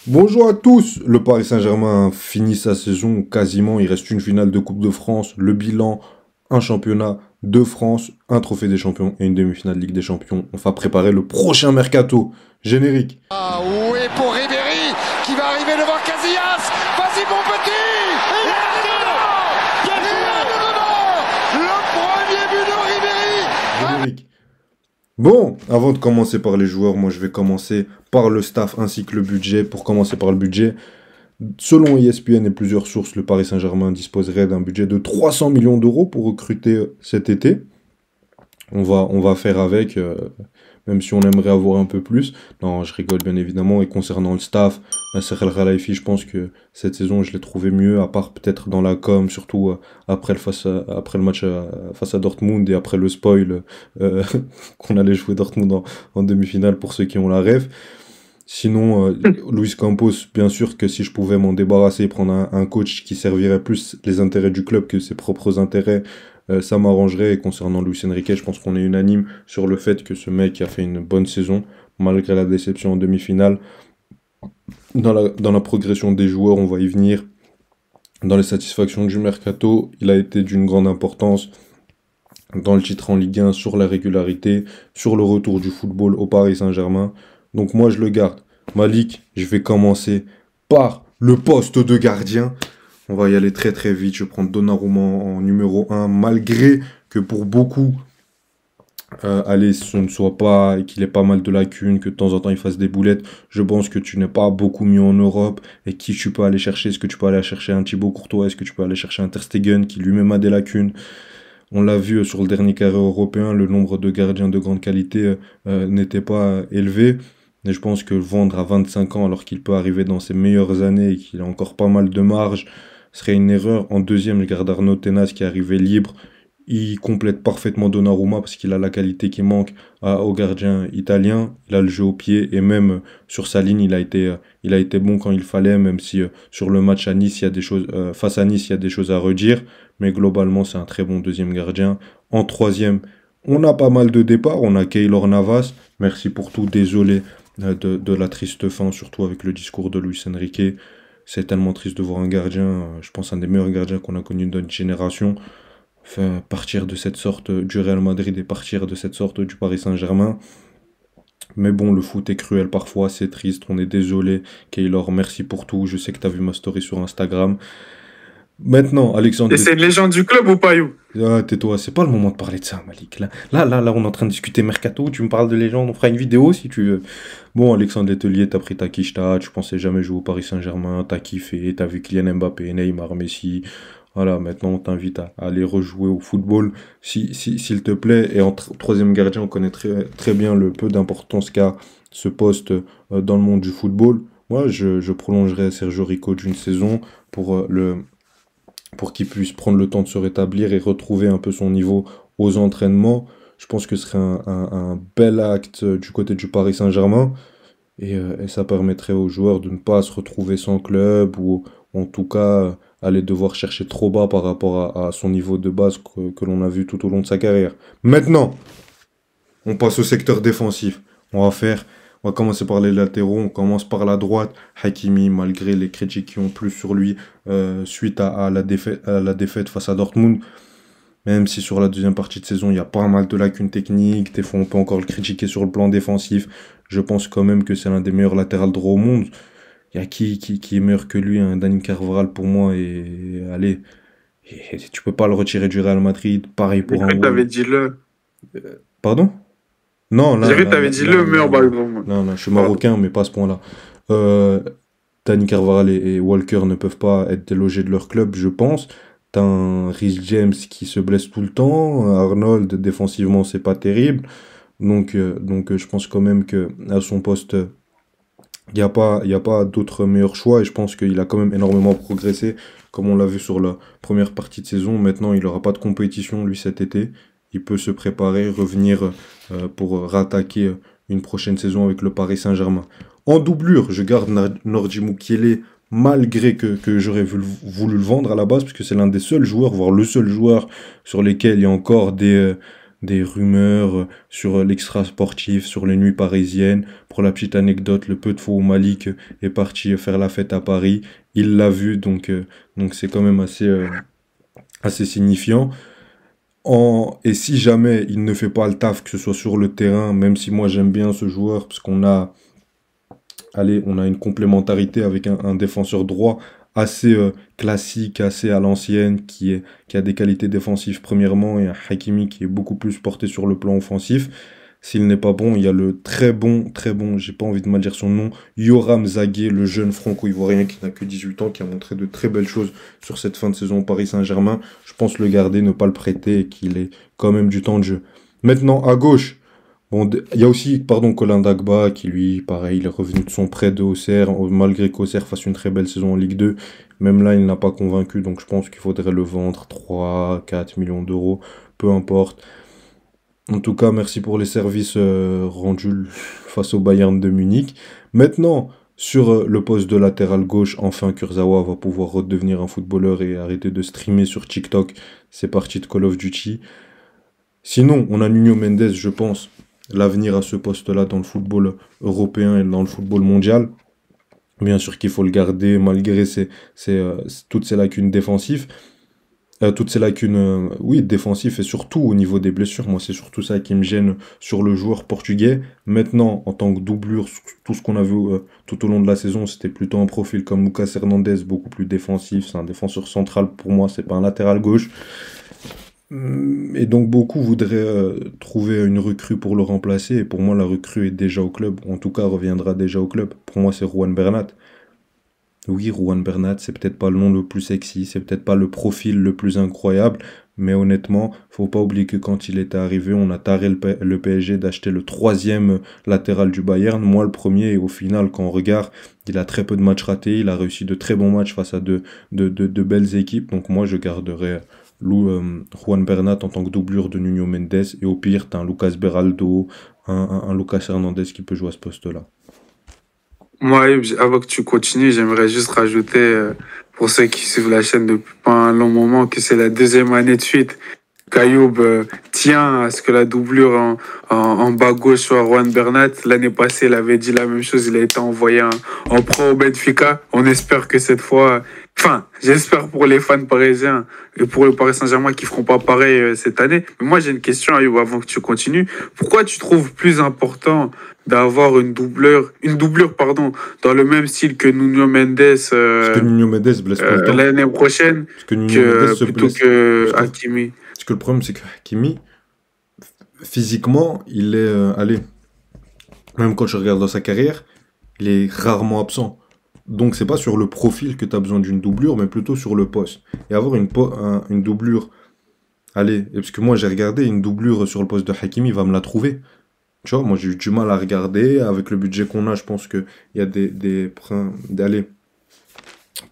Bonjour à tous, le Paris Saint-Germain finit sa saison quasiment, il reste une finale de Coupe de France, le bilan, un championnat de France, un trophée des champions et une demi-finale de Ligue des Champions. On va préparer le prochain mercato. Générique. Ah oui, pour Ribéry qui va arriver devant Casillas. Vas-y mon petit. Il est dedans. Il est dedans. Le premier but de Ribéry. Générique. Bon, avant de commencer par les joueurs, moi je vais commencer par le staff ainsi que le budget. Pour commencer par le budget, selon ESPN et plusieurs sources, le Paris Saint-Germain disposerait d'un budget de 300 millions d'euros pour recruter cet été. On va faire avec, même si on aimerait avoir un peu plus. Non, je rigole bien évidemment. Et concernant le staff, Nasser El Khelaifi, je pense que cette saison, je l'ai trouvé mieux, à part peut-être dans la com, surtout après le match face à Dortmund et après le spoil qu'on allait jouer Dortmund en demi-finale pour ceux qui ont la ref. Sinon, Luis Campos, bien sûr que si je pouvais m'en débarrasser et prendre un coach qui servirait plus les intérêts du club que ses propres intérêts, ça m'arrangerait. Et concernant Luis Enrique, je pense qu'on est unanime sur le fait que ce mec a fait une bonne saison, malgré la déception en demi-finale. Dans la progression des joueurs, on va y venir. Dans les satisfactions du mercato, il a été d'une grande importance dans le titre en Ligue 1, sur la régularité, sur le retour du football au Paris Saint-Germain. Donc moi, je le garde. Malik, je vais commencer par le poste de gardien. On va y aller très très vite. Je vais prendre Donnarumma en numéro 1, malgré que pour beaucoup, allez, ce ne soit pas, qu'il ait pas mal de lacunes, que de temps en temps il fasse des boulettes. Je pense que tu n'es pas beaucoup mieux en Europe. Et qui tu peux aller chercher? Est-ce que tu peux aller chercher un Thibaut Courtois? Est-ce que tu peux aller chercher un Ter Stegen qui lui-même a des lacunes? On l'a vu sur le dernier carré européen, le nombre de gardiens de grande qualité n'était pas élevé. Et je pense que vendre à 25 ans alors qu'il peut arriver dans ses meilleures années et qu'il a encore pas mal de marge serait une erreur. En deuxième, je garde Arnaud Tenas qui est arrivé libre. Il complète parfaitement Donnarumma parce qu'il a la qualité qui manque au gardien italien. Il a le jeu au pied et même sur sa ligne, il a été bon quand il fallait, même si sur le match à Nice, il y a des choses, face à Nice, il y a des choses à redire. Mais globalement, c'est un très bon deuxième gardien. En troisième, on a pas mal de départs. On a Keylor Navas. Merci pour tout. Désolé de la triste fin, surtout avec le discours de Luis Enrique. C'est tellement triste de voir un gardien, je pense un des meilleurs gardiens qu'on a connu de notre génération, partir de cette sorte du Real Madrid et partir de cette sorte du Paris Saint-Germain. Mais bon, le foot est cruel parfois, c'est triste, on est désolé. Keylor, merci pour tout. Je sais que tu as vu ma story sur Instagram. Maintenant, Alexandre. Et c'est une légende du club ou pas, You? Ah, tais-toi, c'est pas le moment de parler de ça, Malik. Là, on est en train de discuter mercato. Tu me parles de légende, on fera une vidéo si tu veux. Bon, Alexandre Letelier, t'as pris ta quicheta, tu pensais jamais jouer au Paris Saint-Germain, t'as kiffé, t'as vu Kylian Mbappé, Neymar, Messi. Voilà, maintenant on t'invite à aller rejouer au football, s'il te plaît. Et en troisième gardien, on connaît très, très bien le peu d'importance qu'a ce poste dans le monde du football. Moi, je prolongerai Sergio Rico d'une saison pour qu'il puisse prendre le temps de se rétablir et retrouver un peu son niveau aux entraînements. Je pense que ce serait un bel acte du côté du Paris Saint-Germain. Et ça permettrait aux joueurs de ne pas se retrouver sans club ou en tout cas aller devoir chercher trop bas par rapport à son niveau de base que l'on a vu tout au long de sa carrière. Maintenant, on passe au secteur défensif. On va commencer par les latéraux. On commence par la droite. Hakimi, malgré les critiques qui ont plu sur lui suite à la défaite face à Dortmund, même si sur la deuxième partie de saison, il y a pas mal de lacunes techniques, des fois on peut encore le critiquer sur le plan défensif, je pense quand même que c'est l'un des meilleurs latérales droits au monde. Il y a qui est meilleur que lui, hein, Dani Carvajal pour moi, et allez, tu peux pas le retirer du Real Madrid, pareil J'ai pour un cru que t'avais Wall. dit le. Pardon? Non, J'ai là, cru que là, t'avais là, dit là, le meilleur là, ballon pour moi. non, je suis Pardon. marocain, mais pas à ce point-là. Euh, Dani Carvajal et Walker ne peuvent pas être délogés de leur club, je pense. T'as un Reece James qui se blesse tout le temps. Arnold, défensivement, c'est pas terrible. Donc, je pense quand même que à son poste, il y a pas d'autres meilleurs choix. Et je pense qu'il a quand même énormément progressé, comme on l'a vu sur la première partie de saison. Maintenant, il n'aura pas de compétition, lui, cet été. Il peut se préparer, revenir pour rattaquer une prochaine saison avec le Paris Saint-Germain. En doublure, je garde Nordi Mukiele, malgré que j'aurais voulu le vendre à la base, parce que c'est l'un des seuls joueurs, voire le seul joueur sur lesquels il y a encore des rumeurs sur l'extra sportif, sur les nuits parisiennes. Pour la petite anecdote, le peu de fois où Malik est parti faire la fête à Paris, il l'a vu, donc c'est quand même assez signifiant. Et si jamais il ne fait pas le taf, que ce soit sur le terrain, même si moi j'aime bien ce joueur, parce on a une complémentarité avec un défenseur droit assez classique, assez à l'ancienne, qui a des qualités défensives premièrement, et un Hakimi qui est beaucoup plus porté sur le plan offensif. S'il n'est pas bon, il y a le très bon, j'ai pas envie de mal dire son nom, Yoram Zagué, le jeune franco-ivoirien qui n'a que 18 ans, qui a montré de très belles choses sur cette fin de saison au Paris Saint-Germain. Je pense le garder, ne pas le prêter, et qu'il ait quand même du temps de jeu. Maintenant, à gauche, bon, il y a aussi, pardon, Colin Dagba, qui lui, pareil, il est revenu de son prêt de Auxerre, malgré qu'Auxerre fasse une très belle saison en Ligue 2. Même là, il n'a pas convaincu, donc je pense qu'il faudrait le vendre 3, 4 millions d'euros, peu importe. En tout cas, merci pour les services rendus face au Bayern de Munich. Maintenant, sur le poste de latéral gauche, enfin Kurzawa va pouvoir redevenir un footballeur et arrêter de streamer sur TikTok. C'est parti de Call of Duty. Sinon, on a Nuno Mendes, je pense, l'avenir à ce poste-là dans le football européen et dans le football mondial. Bien sûr qu'il faut le garder malgré toutes ces lacunes défensives. Toutes ces lacunes, oui, défensives et surtout au niveau des blessures. Moi, c'est surtout ça qui me gêne sur le joueur portugais. Maintenant, en tant que doublure, tout ce qu'on a vu tout au long de la saison, c'était plutôt un profil comme Lucas Hernandez, beaucoup plus défensif. C'est un défenseur central pour moi, c'est pas un latéral gauche. Et donc, beaucoup voudraient trouver une recrue pour le remplacer. Et pour moi, la recrue est déjà au club. Ou en tout cas, reviendra déjà au club. Pour moi, c'est Juan Bernat. Oui, Juan Bernat, c'est peut-être pas le nom le plus sexy, c'est peut-être pas le profil le plus incroyable, mais honnêtement, faut pas oublier que quand il était arrivé, on a taré le PSG d'acheter le troisième latéral du Bayern, moi le premier, et au final, quand on regarde, il a très peu de matchs ratés, il a réussi de très bons matchs face à de belles équipes, donc moi je garderais Juan Bernat en tant que doublure de Nuno Mendes, et au pire, t'as un Lucas Beraldo, un Lucas Hernandez qui peut jouer à ce poste-là. Moi, avant que tu continues, j'aimerais juste rajouter, pour ceux qui suivent la chaîne depuis pas un long moment, que c'est la deuxième année de suite qu'Ayoub tient à ce que la doublure en bas gauche soit Juan Bernat. L'année passée, il avait dit la même chose, il a été envoyé en pro au Benfica. On espère que cette fois... Enfin, j'espère pour les fans parisiens et pour le Paris Saint-Germain qu'ils feront pas pareil cette année. Mais moi, j'ai une question, Ayoub, avant que tu continues. Pourquoi tu trouves plus important d'avoir une doublure, pardon, dans le même style que Nuno Mendes Parce que Nuno Mendes blesse tout le temps. l'année prochaine Parce que Nuno Mendes se plutôt blesse. que Parce que, Hakimi? parce que le problème, c'est que Hakimi, physiquement, il est... allez, même quand je regarde dans sa carrière, il est rarement absent. Donc, c'est pas sur le profil que tu as besoin d'une doublure, mais plutôt sur le poste. Et avoir une doublure... Allez, parce que moi, j'ai regardé une doublure sur le poste de Hakimi, il va me la trouver. Tu vois, moi, j'ai eu du mal à regarder. Avec le budget qu'on a, je pense qu'il y a des points d'aller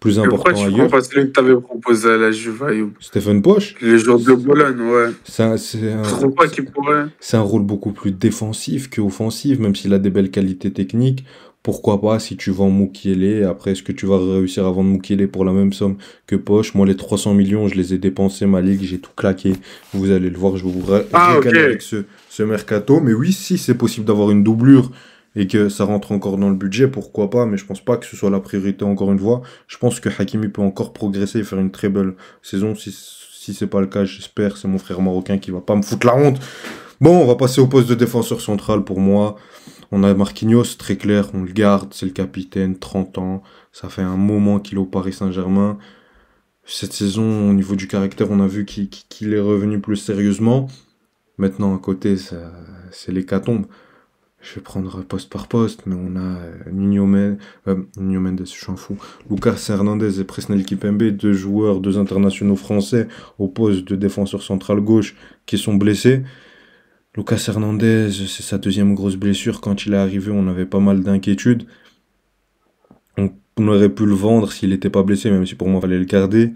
plus Et pourquoi importants tu prends ailleurs. pas celui que t'avais proposé à la Juve, Ayoub? Stephen Posch, Les joueurs de Bologne, ouais. Je trouve pas qu'il pourrait. c'est un rôle beaucoup plus défensif qu'offensif, même s'il a des belles qualités techniques. Pourquoi pas si tu vends Mukiele, après est-ce que tu vas réussir à vendre Mukiele pour la même somme que Poche? Moi les 300 millions je les ai dépensés ma ligue, j'ai tout claqué. Vous allez le voir, je vais vous Ah, régaler ok. avec ce mercato. Mais oui, si c'est possible d'avoir une doublure et que ça rentre encore dans le budget, pourquoi pas, mais je pense pas que ce soit la priorité encore une fois. Je pense que Hakimi peut encore progresser et faire une très belle saison. Si c'est pas le cas, j'espère, c'est mon frère marocain qui va pas me foutre la honte. Bon, on va passer au poste de défenseur central pour moi. On a Marquinhos, très clair, on le garde, c'est le capitaine, 30 ans. Ça fait un moment qu'il est au Paris Saint-Germain. Cette saison, au niveau du caractère, on a vu qu'il est revenu plus sérieusement. Maintenant, à côté, c'est l'hécatombe. Je vais prendre poste par poste, mais on a Nuno Mendes, je suis un fou. Lucas Hernandez et Presnel Kimpembe, deux joueurs, deux internationaux français au poste de défenseur central gauche qui sont blessés. Lucas Hernandez, c'est sa deuxième grosse blessure. Quand il est arrivé, on avait pas mal d'inquiétudes. On aurait pu le vendre s'il n'était pas blessé, même si pour moi, il fallait le garder.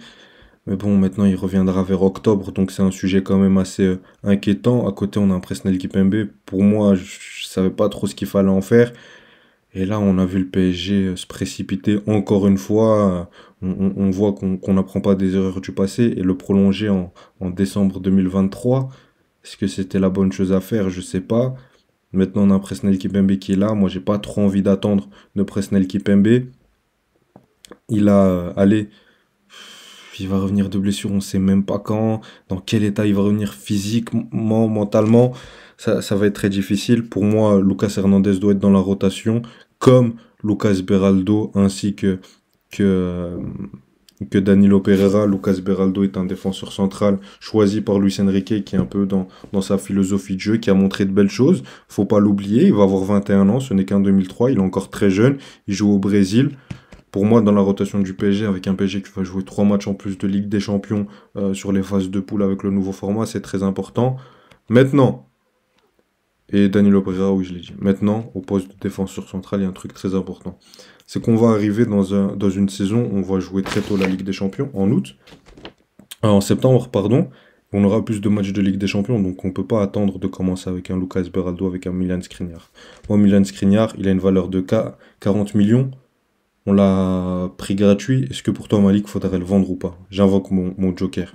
Mais bon, maintenant, il reviendra vers octobre, donc c'est un sujet quand même assez inquiétant. À côté, on a un Presnel Kimpembe. Pour moi, je savais pas trop ce qu'il fallait en faire. Et là, on a vu le PSG se précipiter encore une fois. On voit qu'on n'apprend pas des erreurs du passé et le prolonger en décembre 2023. Est-ce que c'était la bonne chose à faire? Je sais pas. Maintenant, on a Presnel Kimpembe qui est là. Moi, j'ai pas trop envie d'attendre de Presnel Kimpembe. Il a, allez, il va revenir de blessure, on sait même pas quand, dans quel état il va revenir physiquement, mentalement. Ça va être très difficile. Pour moi, Lucas Hernandez doit être dans la rotation, comme Lucas Beraldo ainsi que, euh, que Danilo Pereira. Lucas Beraldo est un défenseur central choisi par Luis Enrique qui est un peu dans sa philosophie de jeu, qui a montré de belles choses. Faut pas l'oublier, il va avoir 21 ans, ce n'est qu'un 2003, il est encore très jeune, il joue au Brésil. Pour moi, dans la rotation du PSG, avec un PSG qui va jouer 3 matchs en plus de Ligue des Champions sur les phases de poule avec le nouveau format, c'est très important. Maintenant, et Danilo Pereira, oui, je l'ai dit. Maintenant, au poste de défenseur central, il y a un truc très important. C'est qu'on va arriver dans une saison, on va jouer très tôt la Ligue des Champions, en août. En septembre, pardon. On aura plus de matchs de Ligue des Champions, donc on ne peut pas attendre de commencer avec un Lucas Beraldo, avec un Milan Skriniar. Moi, Milan Skriniar, il a une valeur de 40 millions. On l'a pris gratuit. Est-ce que pour toi, Malik, faudrait le vendre ou pas? J'invoque mon joker.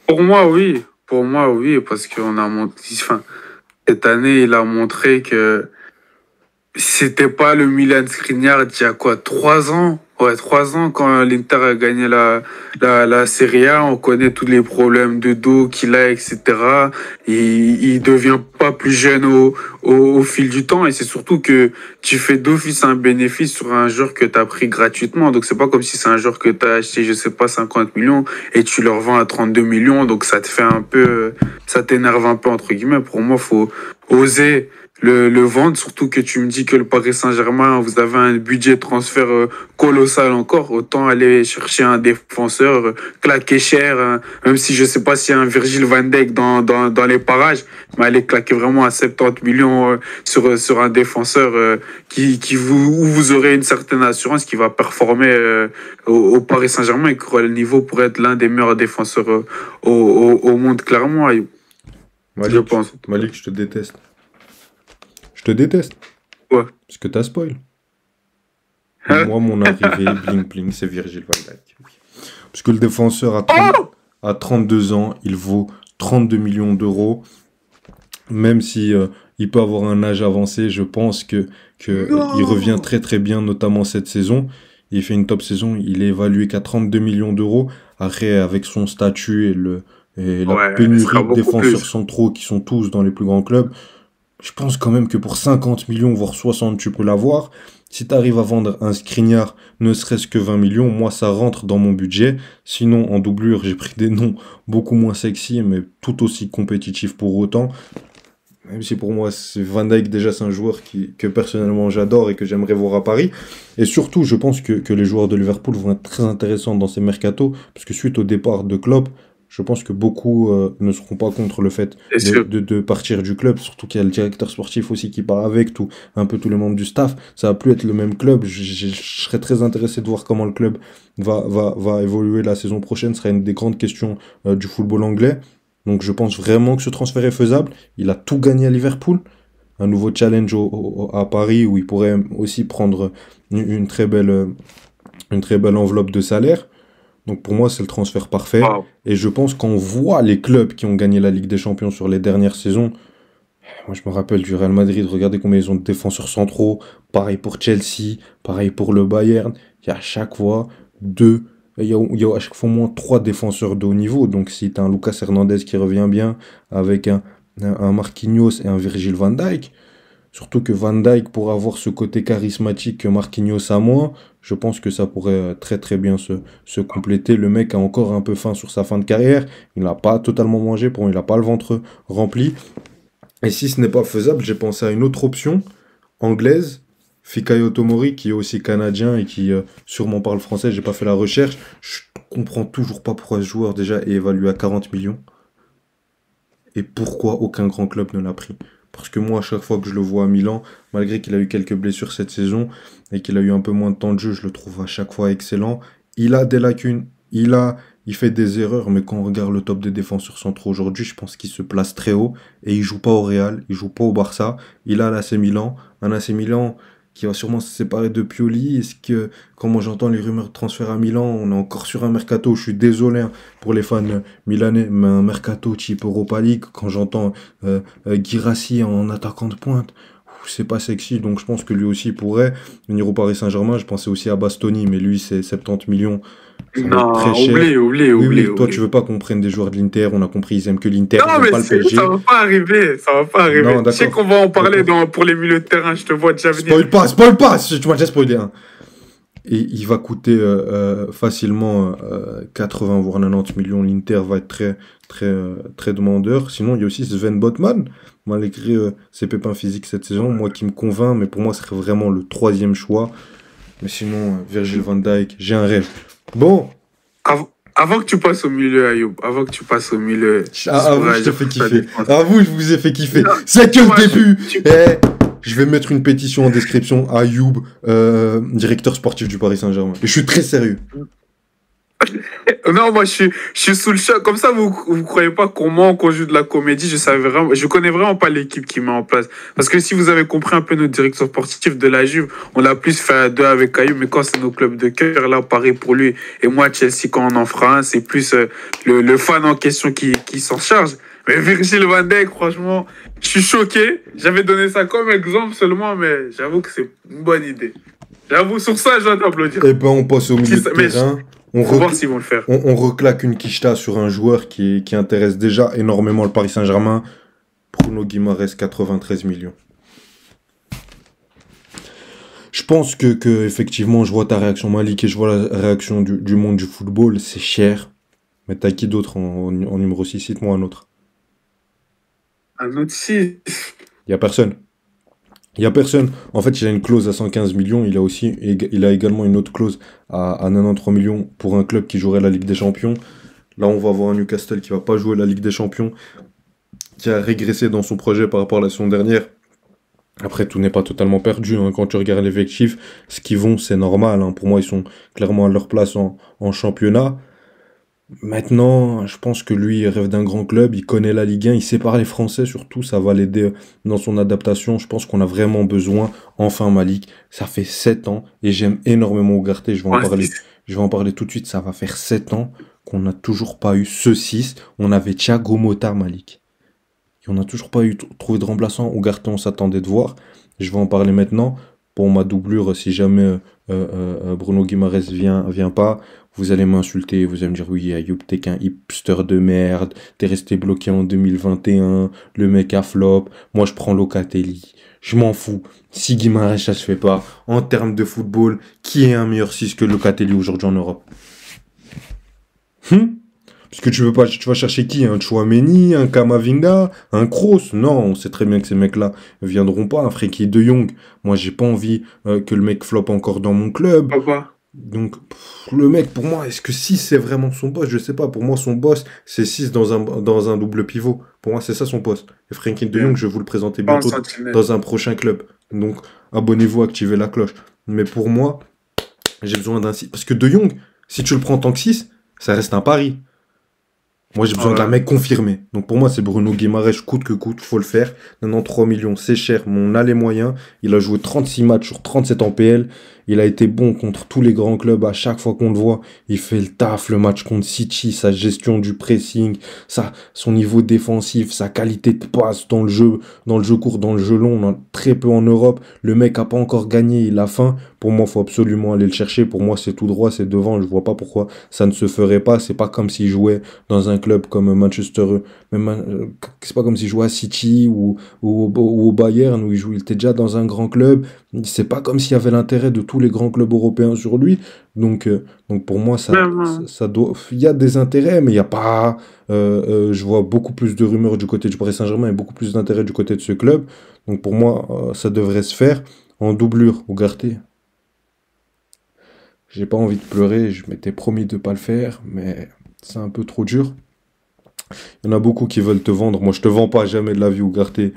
Pour moi, oui. Pour moi, oui, parce qu'on a montré, enfin, cette année, il a montré que c'était pas le Milan Skriniar d'il y a quoi, 3 ans? Ouais, 3 ans quand l'Inter a gagné la Serie A, on connaît tous les problèmes de dos qu'il a, etc. Il devient pas plus jeune au fil du temps et c'est surtout que tu fais d'office un bénéfice sur un joueur que tu as pris gratuitement. Donc c'est pas comme si c'est un joueur que tu as acheté, je sais pas, 50 millions et tu le revends à 32 millions. Donc ça te fait un peu, ça t'énerve un peu entre guillemets. Pour moi, faut oser le vendre, surtout que tu me dis que le Paris Saint-Germain, vous avez un budget de transfert colossal encore, autant aller chercher un défenseur claquer cher, hein, même si je sais pas s'il y a un Virgil van Dijk dans les parages, mais aller claquer vraiment à 70 millions sur un défenseur où vous aurez une certaine assurance qui va performer au Paris Saint-Germain et qui aura le niveau pour être l'un des meilleurs défenseurs au monde, clairement, Ayoub. Je Malik, pense. Malik, je te déteste. Je te déteste. Ouais. Parce que t'as spoil. Hein? Moi, mon arrivée, bling bling, c'est Virgil van Dijk. Oui. Parce que le défenseur à 32 ans, il vaut 32 millions d'euros. Même si il peut avoir un âge avancé, je pense que il revient très très bien, notamment cette saison. Il fait une top saison, il est évalué qu'à 32 millions d'euros. Après, avec son statut et la Ouais, ce pénurie sera de beaucoup défenseurs plus. centraux qui sont tous dans les plus grands clubs, je pense quand même que pour 50 millions, voire 60, tu peux l'avoir. Si tu arrives à vendre un Skriniar, ne serait-ce que 20 millions, moi, ça rentre dans mon budget. Sinon, en doublure, j'ai pris des noms beaucoup moins sexy, mais tout aussi compétitifs pour autant. Même si pour moi, c'est Van Dijk, déjà, c'est un joueur que personnellement j'adore et que j'aimerais voir à Paris. Et surtout, je pense que les joueurs de Liverpool vont être très intéressants dans ces mercatos, parce que suite au départ de Klopp, je pense que beaucoup ne seront pas contre le fait C'est sûr. de partir du club, surtout qu'il y a le directeur sportif aussi qui part avec, un peu tous les membres du staff. Ça va plus être le même club. Je serais très intéressé de voir comment le club va évoluer la saison prochaine. Ce sera une des grandes questions du football anglais. Donc je pense vraiment que ce transfert est faisable. Il a tout gagné à Liverpool. Un nouveau challenge à Paris où il pourrait aussi prendre une très belle enveloppe de salaire. Donc pour moi, c'est le transfert parfait. Wow. Et je pense qu'on voit les clubs qui ont gagné la Ligue des Champions sur les dernières saisons. Moi, je me rappelle du Real Madrid. Regardez combien ils ont de défenseurs centraux. Pareil pour Chelsea. Pareil pour le Bayern. Il y a à chaque fois deux. Il y a à chaque fois au moins 3 défenseurs de haut niveau. Donc si tu as un Lucas Hernandez qui revient bien avec un Marquinhos et un Virgil van Dijk. Surtout que Van Dijk, pour avoir ce côté charismatique que Marquinhos a moins, je pense que ça pourrait très très bien se compléter. Le mec a encore un peu faim sur sa fin de carrière. Il n'a pas totalement mangé, pour lui, il n'a pas le ventre rempli. Et si ce n'est pas faisable, j'ai pensé à une autre option anglaise, Fikayo Tomori, qui est aussi canadien et qui sûrement parle français. J'ai pas fait la recherche. Je comprends toujours pas pourquoi ce joueur déjà est évalué à 40 millions et pourquoi aucun grand club ne l'a pris. Parce que moi, à chaque fois que je le vois à Milan, malgré qu'il a eu quelques blessures cette saison et qu'il a eu un peu moins de temps de jeu, je le trouve à chaque fois excellent. Il a des lacunes, il fait des erreurs, mais quand on regarde le top des défenseurs centraux aujourd'hui, je pense qu'il se place très haut et il joue pas au Real, il joue pas au Barça. Il a l'AC Milan, un AC Milan qui va sûrement se séparer de Pioli. Est-ce que, comment j'entends les rumeurs de transfert à Milan, on est encore sur un mercato, je suis désolé hein, pour les fans milanais, mais un mercato type Europa League, quand j'entends Guirassy en attaquant de pointe, c'est pas sexy, donc je pense que lui aussi pourrait venir au Paris Saint-Germain. Je pensais aussi à Bastoni, mais lui c'est 70 millions, ça va être Non, très cher. oublie, Oui, toi oublie. tu veux pas qu'on prenne des joueurs de l'Inter, on a compris, ils aiment que l'Inter, ils Non, aiment mais pas le PSG. ça va pas arriver, ça va pas arriver. Non, Je sais d'accord. qu'on va en parler D'accord. pour les milieux de terrain, je te vois déjà venir. Spoil pas, tu m'as déjà spoilé. Hein. Et il va coûter facilement 80 voire 90 millions. L'Inter va être très demandeur. Sinon, il y a aussi Sven Botman, malgré ses pépins physiques cette saison, moi qui me convainc, mais pour moi, ce serait vraiment le troisième choix. Mais sinon, Virgil van Dijk, j'ai un rêve. Bon, Avant que tu passes au milieu, Ayoub, avant que tu passes au milieu, à vous, je te fais kiffer. À vous, je vous ai fait kiffer. Non, C'est que moi, le début. tu- Je vais mettre une pétition en description à Ayoub, directeur sportif du Paris Saint-Germain. Et je suis très sérieux. Non, moi je suis sous le choc. Comme ça, vous croyez pas qu'on ment, qu'on joue de la comédie. Je connais vraiment pas l'équipe qui met en place. Parce que si vous avez compris un peu notre directeur sportif de la Juve, on l'a plus fait à deux avec Caillou, mais quand c'est nos clubs de cœur, là, pareil pour lui. Et moi, Chelsea, quand on en fera un, c'est plus le fan en question qui s'en charge. Mais Virgil van Dijk, franchement, je suis choqué. J'avais donné ça comme exemple seulement, mais j'avoue que c'est une bonne idée. J'avoue, sur ça, je dois t'applaudir. Eh ben, on passe au milieu de Mais terrain. faut voir s'ils vont le faire. On reclaque une quicheta sur un joueur qui intéresse déjà énormément le Paris Saint-Germain. Bruno Guimaraes, 93 millions. Je pense que effectivement, je vois ta réaction, Malik, et je vois la réaction du monde du football. C'est cher. Mais t'as qui d'autre en numéro 6? Cite-moi un autre. Un autre 6. Il y a personne. Il y a personne. En fait, il a une clause à 115 millions. Il a également une autre clause à 93 millions pour un club qui jouerait la Ligue des Champions. Là, on va avoir un Newcastle qui va pas jouer la Ligue des Champions, qui a régressé dans son projet par rapport à la saison dernière. Après, tout n'est pas totalement perdu. Hein. Quand tu regardes l'effectif, ce qu'ils vont, c'est normal. Hein. Pour moi, ils sont clairement à leur place en championnat. Maintenant, je pense que lui, il rêve d'un grand club, il connaît la Ligue 1, il sait parler français surtout, ça va l'aider dans son adaptation. Je pense qu'on a vraiment besoin, enfin Malik, ça fait 7 ans, et j'aime énormément Ougarté, je vais en parler tout de suite, ça va faire 7 ans qu'on n'a toujours pas eu ce 6, on avait Thiago Motta, Malik. Et on n'a toujours pas trouvé de remplaçant, Ougarté on s'attendait de voir, je vais en parler maintenant. Pour ma doublure, si jamais Bruno Guimaraes vient pas, vous allez m'insulter, vous allez me dire oui, Ayoub, t'es qu'un hipster de merde, t'es resté bloqué en 2021, le mec a flop, moi je prends Locatelli, je m'en fous. Si Guimaraes ça se fait pas, en termes de football, qui est un meilleur 6 que Locatelli aujourd'hui en Europe? Parce que tu vas chercher qui? Un Chouameni, un Kamavinga, un Kroos? Non, on sait très bien que ces mecs-là ne viendront pas. Un Frenkie de Jong, moi j'ai pas envie que le mec floppe encore dans mon club. Pourquoi? Donc, le mec, pour moi, est-ce que 6 c'est vraiment son boss? Je sais pas. Pour moi, son boss, c'est 6 dans un double pivot. Pour moi, c'est ça son poste. Et Frenkie de Jong, je vais vous le présenter Pas en bientôt sentinelle. dans un prochain club. Donc, abonnez-vous, activez la cloche. Mais pour moi, j'ai besoin d'un 6. Parce que de Jong, si tu le prends en tant que 6, ça reste un pari. Moi, j'ai besoin d'un mec confirmé. Donc, pour moi, c'est Bruno Guimaraes, coûte que coûte, faut le faire. 93 millions, c'est cher, mais on a les moyens. Il a joué 36 matchs sur 37 en PL. Il a été bon contre tous les grands clubs. À chaque fois qu'on le voit, il fait le taf. Le match contre City, sa gestion du pressing, son niveau défensif, sa qualité de passe dans le jeu court, dans le jeu long. On a très peu en Europe. Le mec a pas encore gagné, il a faim. Pour moi, faut absolument aller le chercher. Pour moi, c'est tout droit, c'est devant. Je vois pas pourquoi ça ne se ferait pas. C'est pas comme s'il jouait dans un club comme Manchester, c'est pas comme s'il jouait à City ou au Bayern où il était déjà dans un grand club. C'est pas comme s'il y avait l'intérêt de tous les grands clubs européens sur lui. Donc pour moi, ça doit. Il y a des intérêts, mais il y a pas. Je vois beaucoup plus de rumeurs du côté du Paris Saint-Germain et beaucoup plus d'intérêt du côté de ce club. Donc pour moi, ça devrait se faire en doublure. Ougarté. J'ai pas envie de pleurer, je m'étais promis de pas le faire, mais c'est un peu trop dur. Il y en a beaucoup qui veulent te vendre. Moi, je te vends pas jamais de la vie, Ougarté.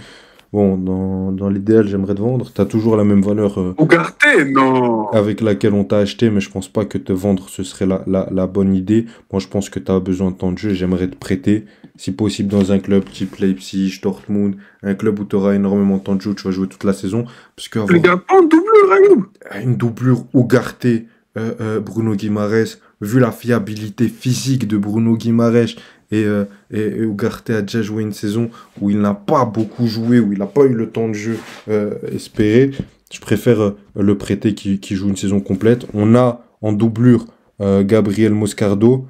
Bon, dans l'idéal, j'aimerais te vendre. T'as toujours la même valeur Ougarté, non. avec laquelle on t'a acheté, mais je pense pas que te vendre, ce serait la bonne idée. Moi, je pense que t'as besoin de temps de jeu et j'aimerais te prêter. si possible dans un club type Leipzig, Dortmund, un club où tu auras énormément de temps de jeu, tu vas jouer toute la saison. Parce Tu le qu'avoir gardes pas en doublure, Ayoub. une doublure Ugarte, Bruno Guimaraes, vu la fiabilité physique de Bruno Guimaraes et Ugarte a déjà joué une saison où il n'a pas beaucoup joué, où il n'a pas eu le temps de jeu espéré, je préfère le prêter qui joue une saison complète. On a en doublure Gabriel Moscardo,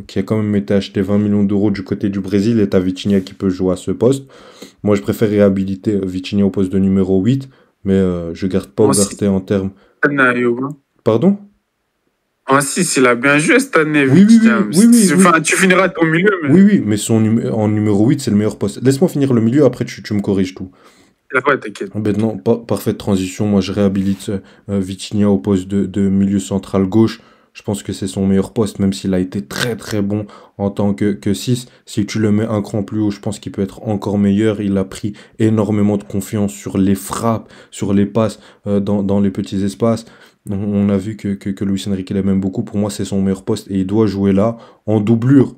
qui a quand même été acheté 20 millions d'euros du côté du Brésil, et t'as Vitinha qui peut jouer à ce poste. Moi, je préfère réhabiliter Vitinha au poste de numéro 8, mais je garde pas En Ugarte 6, en termes. cette année, Ayoub, hein. Pardon? En 6, il a bien joué cette année, Oui, oui, Vitinha. oui, oui, oui. Enfin, tu finiras ton milieu, mais Oui, oui, mais en numéro 8, c'est le meilleur poste. Laisse-moi finir le milieu, après tu me corriges tout. ouais, t'inquiète. Maintenant, parfaite transition. Moi, je réhabilite Vitinha au poste de milieu central gauche. Je pense que c'est son meilleur poste, même s'il a été très très bon en tant que 6. Si tu le mets un cran plus haut, je pense qu'il peut être encore meilleur. Il a pris énormément de confiance sur les frappes, sur les passes dans les petits espaces. On a vu que Luis Enrique l'aime beaucoup. Pour moi, c'est son meilleur poste et il doit jouer là. En doublure,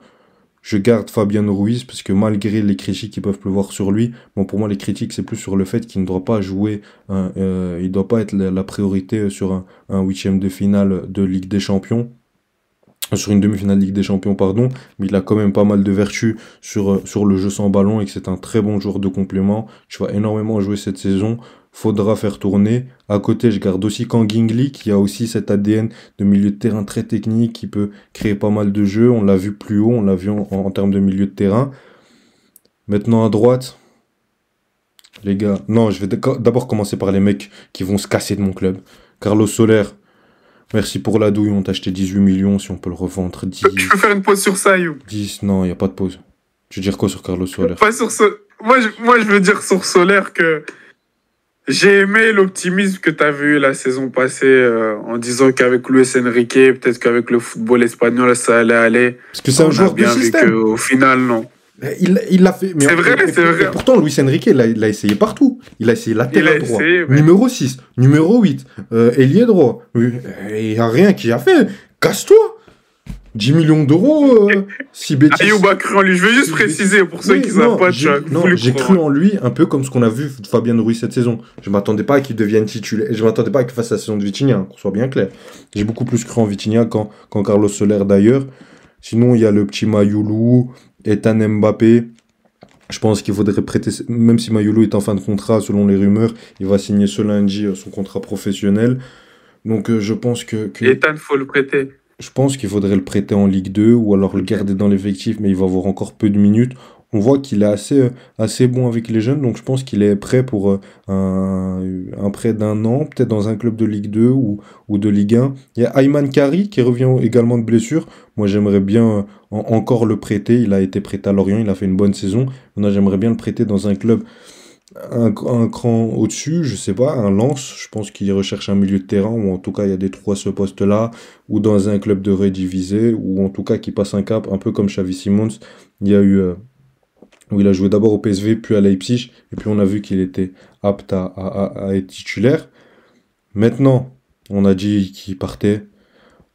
je garde Fabian Ruiz parce que malgré les critiques qui peuvent pleuvoir sur lui, bon, pour moi, les critiques, c'est plus sur le fait qu'il ne doit pas jouer, il doit pas être la priorité sur un huitième de finale de Ligue des Champions. Sur une demi-finale de Ligue des Champions, pardon, mais il a quand même pas mal de vertus sur le jeu sans ballon et que c'est un très bon joueur de complément. Tu vas énormément jouer cette saison, faudra faire tourner. À côté, je garde aussi Kangingli qui a aussi cet ADN de milieu de terrain très technique qui peut créer pas mal de jeux. On l'a vu plus haut, on l'a vu en termes de milieu de terrain. Maintenant à droite, les gars, non, je vais d'abord commencer par les mecs qui vont se casser de mon club. Carlos Soler. Merci pour la douille, on t'a acheté 18 millions, si on peut le revendre 10. Tu peux faire une pause sur ça, Ayoub. 10, non, il n'y a pas de pause. Tu veux dire quoi sur Carlos Soler? Pas sur moi, je veux dire sur Solaire que j'ai aimé l'optimisme que tu avais eu la saison passée en disant qu'avec Luis Enrique, peut-être qu'avec le football espagnol, ça allait aller. Parce que c'est un joueur de système. Au final, non. Il l'a fait. C'est vrai, c'est vrai. Et pourtant, Luis Enrique, il a essayé partout. Il a essayé latéral droit, essayé, mais... numéro 6, numéro 8, ailier droit. Il n'y a rien qui a fait. Casse-toi! 10 millions d'euros, si bêtise. Ayoub a cru en lui. Je veux juste préciser pour ceux qui ne savent pas. J'ai cru en lui un peu comme ce qu'on a vu de Fabien Ruiz cette saison. Je m'attendais pas à qu'il devienne titulaire. Je m'attendais pas à qu'il fasse la saison de Vitinha, qu'on soit bien clair. J'ai beaucoup plus cru en Vitinha qu'en Carlos Soler d'ailleurs. Sinon, il y a le petit Mayoulou, Ethan Mbappé. Je pense qu'il faudrait prêter, même si Mayoulou est en fin de contrat, selon les rumeurs, il va signer ce lundi son contrat professionnel. Donc je pense que... Ethan, faut le prêter. Je pense qu'il faudrait le prêter en Ligue 2 ou alors le garder dans l'effectif, mais il va avoir encore peu de minutes. On voit qu'il est assez bon avec les jeunes, donc je pense qu'il est prêt pour un prêt d'un an, peut-être dans un club de Ligue 2 ou de Ligue 1. Il y a Ayman Kari qui revient également de blessure. Moi, j'aimerais bien encore le prêter. Il a été prêté à Lorient, il a fait une bonne saison. Maintenant, j'aimerais bien le prêter dans un club un cran au-dessus, je sais pas, un Lens. Je pense qu'il recherche un milieu de terrain, ou en tout cas, il y a des trous à ce poste-là, ou dans un club de redivisé, ou en tout cas qui passe un cap, un peu comme Xavi Simons. Il y a eu... où il a joué d'abord au PSV, puis à Leipzig, et puis on a vu qu'il était apte à être titulaire. Maintenant, on a dit qu'il partait.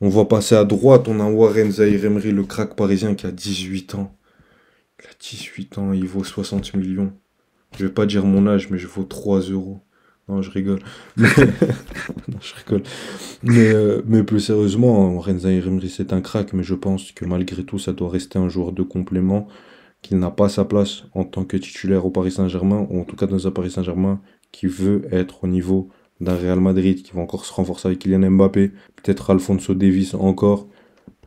On va passer à droite, on a Warren Zaïre-Emery, le crack parisien qui a 18 ans. Il a 18 ans, il vaut 60 millions. Je vais pas dire mon âge, mais je vaux 3 euros. Non, je rigole. Non, je rigole. Mais plus sérieusement, Warren Zaïre-Emery, c'est un crack, mais je pense que malgré tout, ça doit rester un joueur de complément, qu'il n'a pas sa place en tant que titulaire au Paris Saint-Germain, ou en tout cas dans un Paris Saint-Germain qui veut être au niveau d'un Real Madrid, qui va encore se renforcer avec Kylian Mbappé, peut-être Alphonso Davies encore,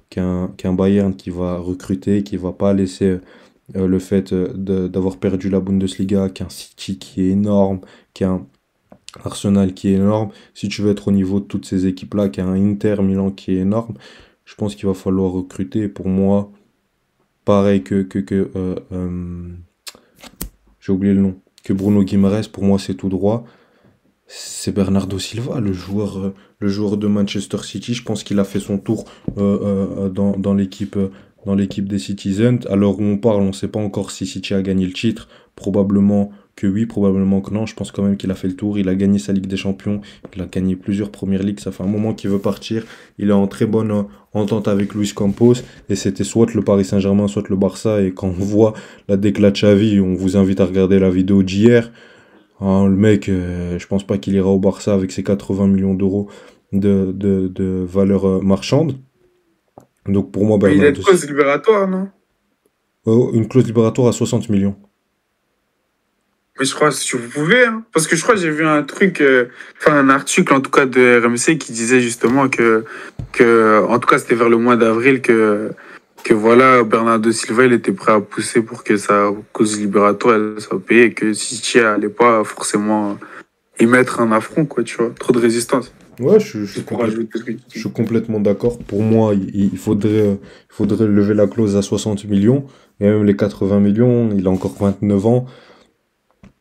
qu'un Bayern qui va recruter, qui va pas laisser le fait d'avoir perdu la Bundesliga, qu'un City qui est énorme, qu'un Arsenal qui est énorme. Si tu veux être au niveau de toutes ces équipes-là, qu'un Inter Milan qui est énorme, je pense qu'il va falloir recruter. Pour moi, pareil j'ai oublié le nom, que Bruno Guimaraes, pour moi c'est tout droit. C'est Bernardo Silva, le joueur de Manchester City. Je pense qu'il a fait son tour dans l'équipe des Citizens. À l'heure où on parle, on ne sait pas encore si City a gagné le titre. Probablement que oui, probablement que non. Je pense quand même qu'il a fait le tour. Il a gagné sa Ligue des Champions. Il a gagné plusieurs premières ligues. Ça fait un moment qu'il veut partir. Il est en très bonne entente avec Luis Campos. Et c'était soit le Paris Saint-Germain, soit le Barça. Et quand on voit la déclat de Xavi, on vous invite à regarder la vidéo d'hier. Hein, le mec, je pense pas qu'il ira au Barça avec ses 80 millions d'euros de valeur marchande. Donc pour moi, Mais il a une Bernardo, clause libératoire, non? une clause libératoire à 60 millions. Mais je crois que si vous pouvez, hein. Parce que je crois que j'ai vu un truc, enfin un article en tout cas de RMC qui disait justement en tout cas c'était vers le mois d'avril que voilà, Bernardo Silva il était prêt à pousser pour que sa cause libératoire elle soit payée et que City allait pas forcément y mettre un affront, quoi, tu vois. Trop de résistance. Ouais, je suis C'est pour rajouter ce que tu je dis. suis complètement d'accord. Pour moi, il faudrait lever la clause à 60 millions. Et même les 80 millions, il a encore 29 ans.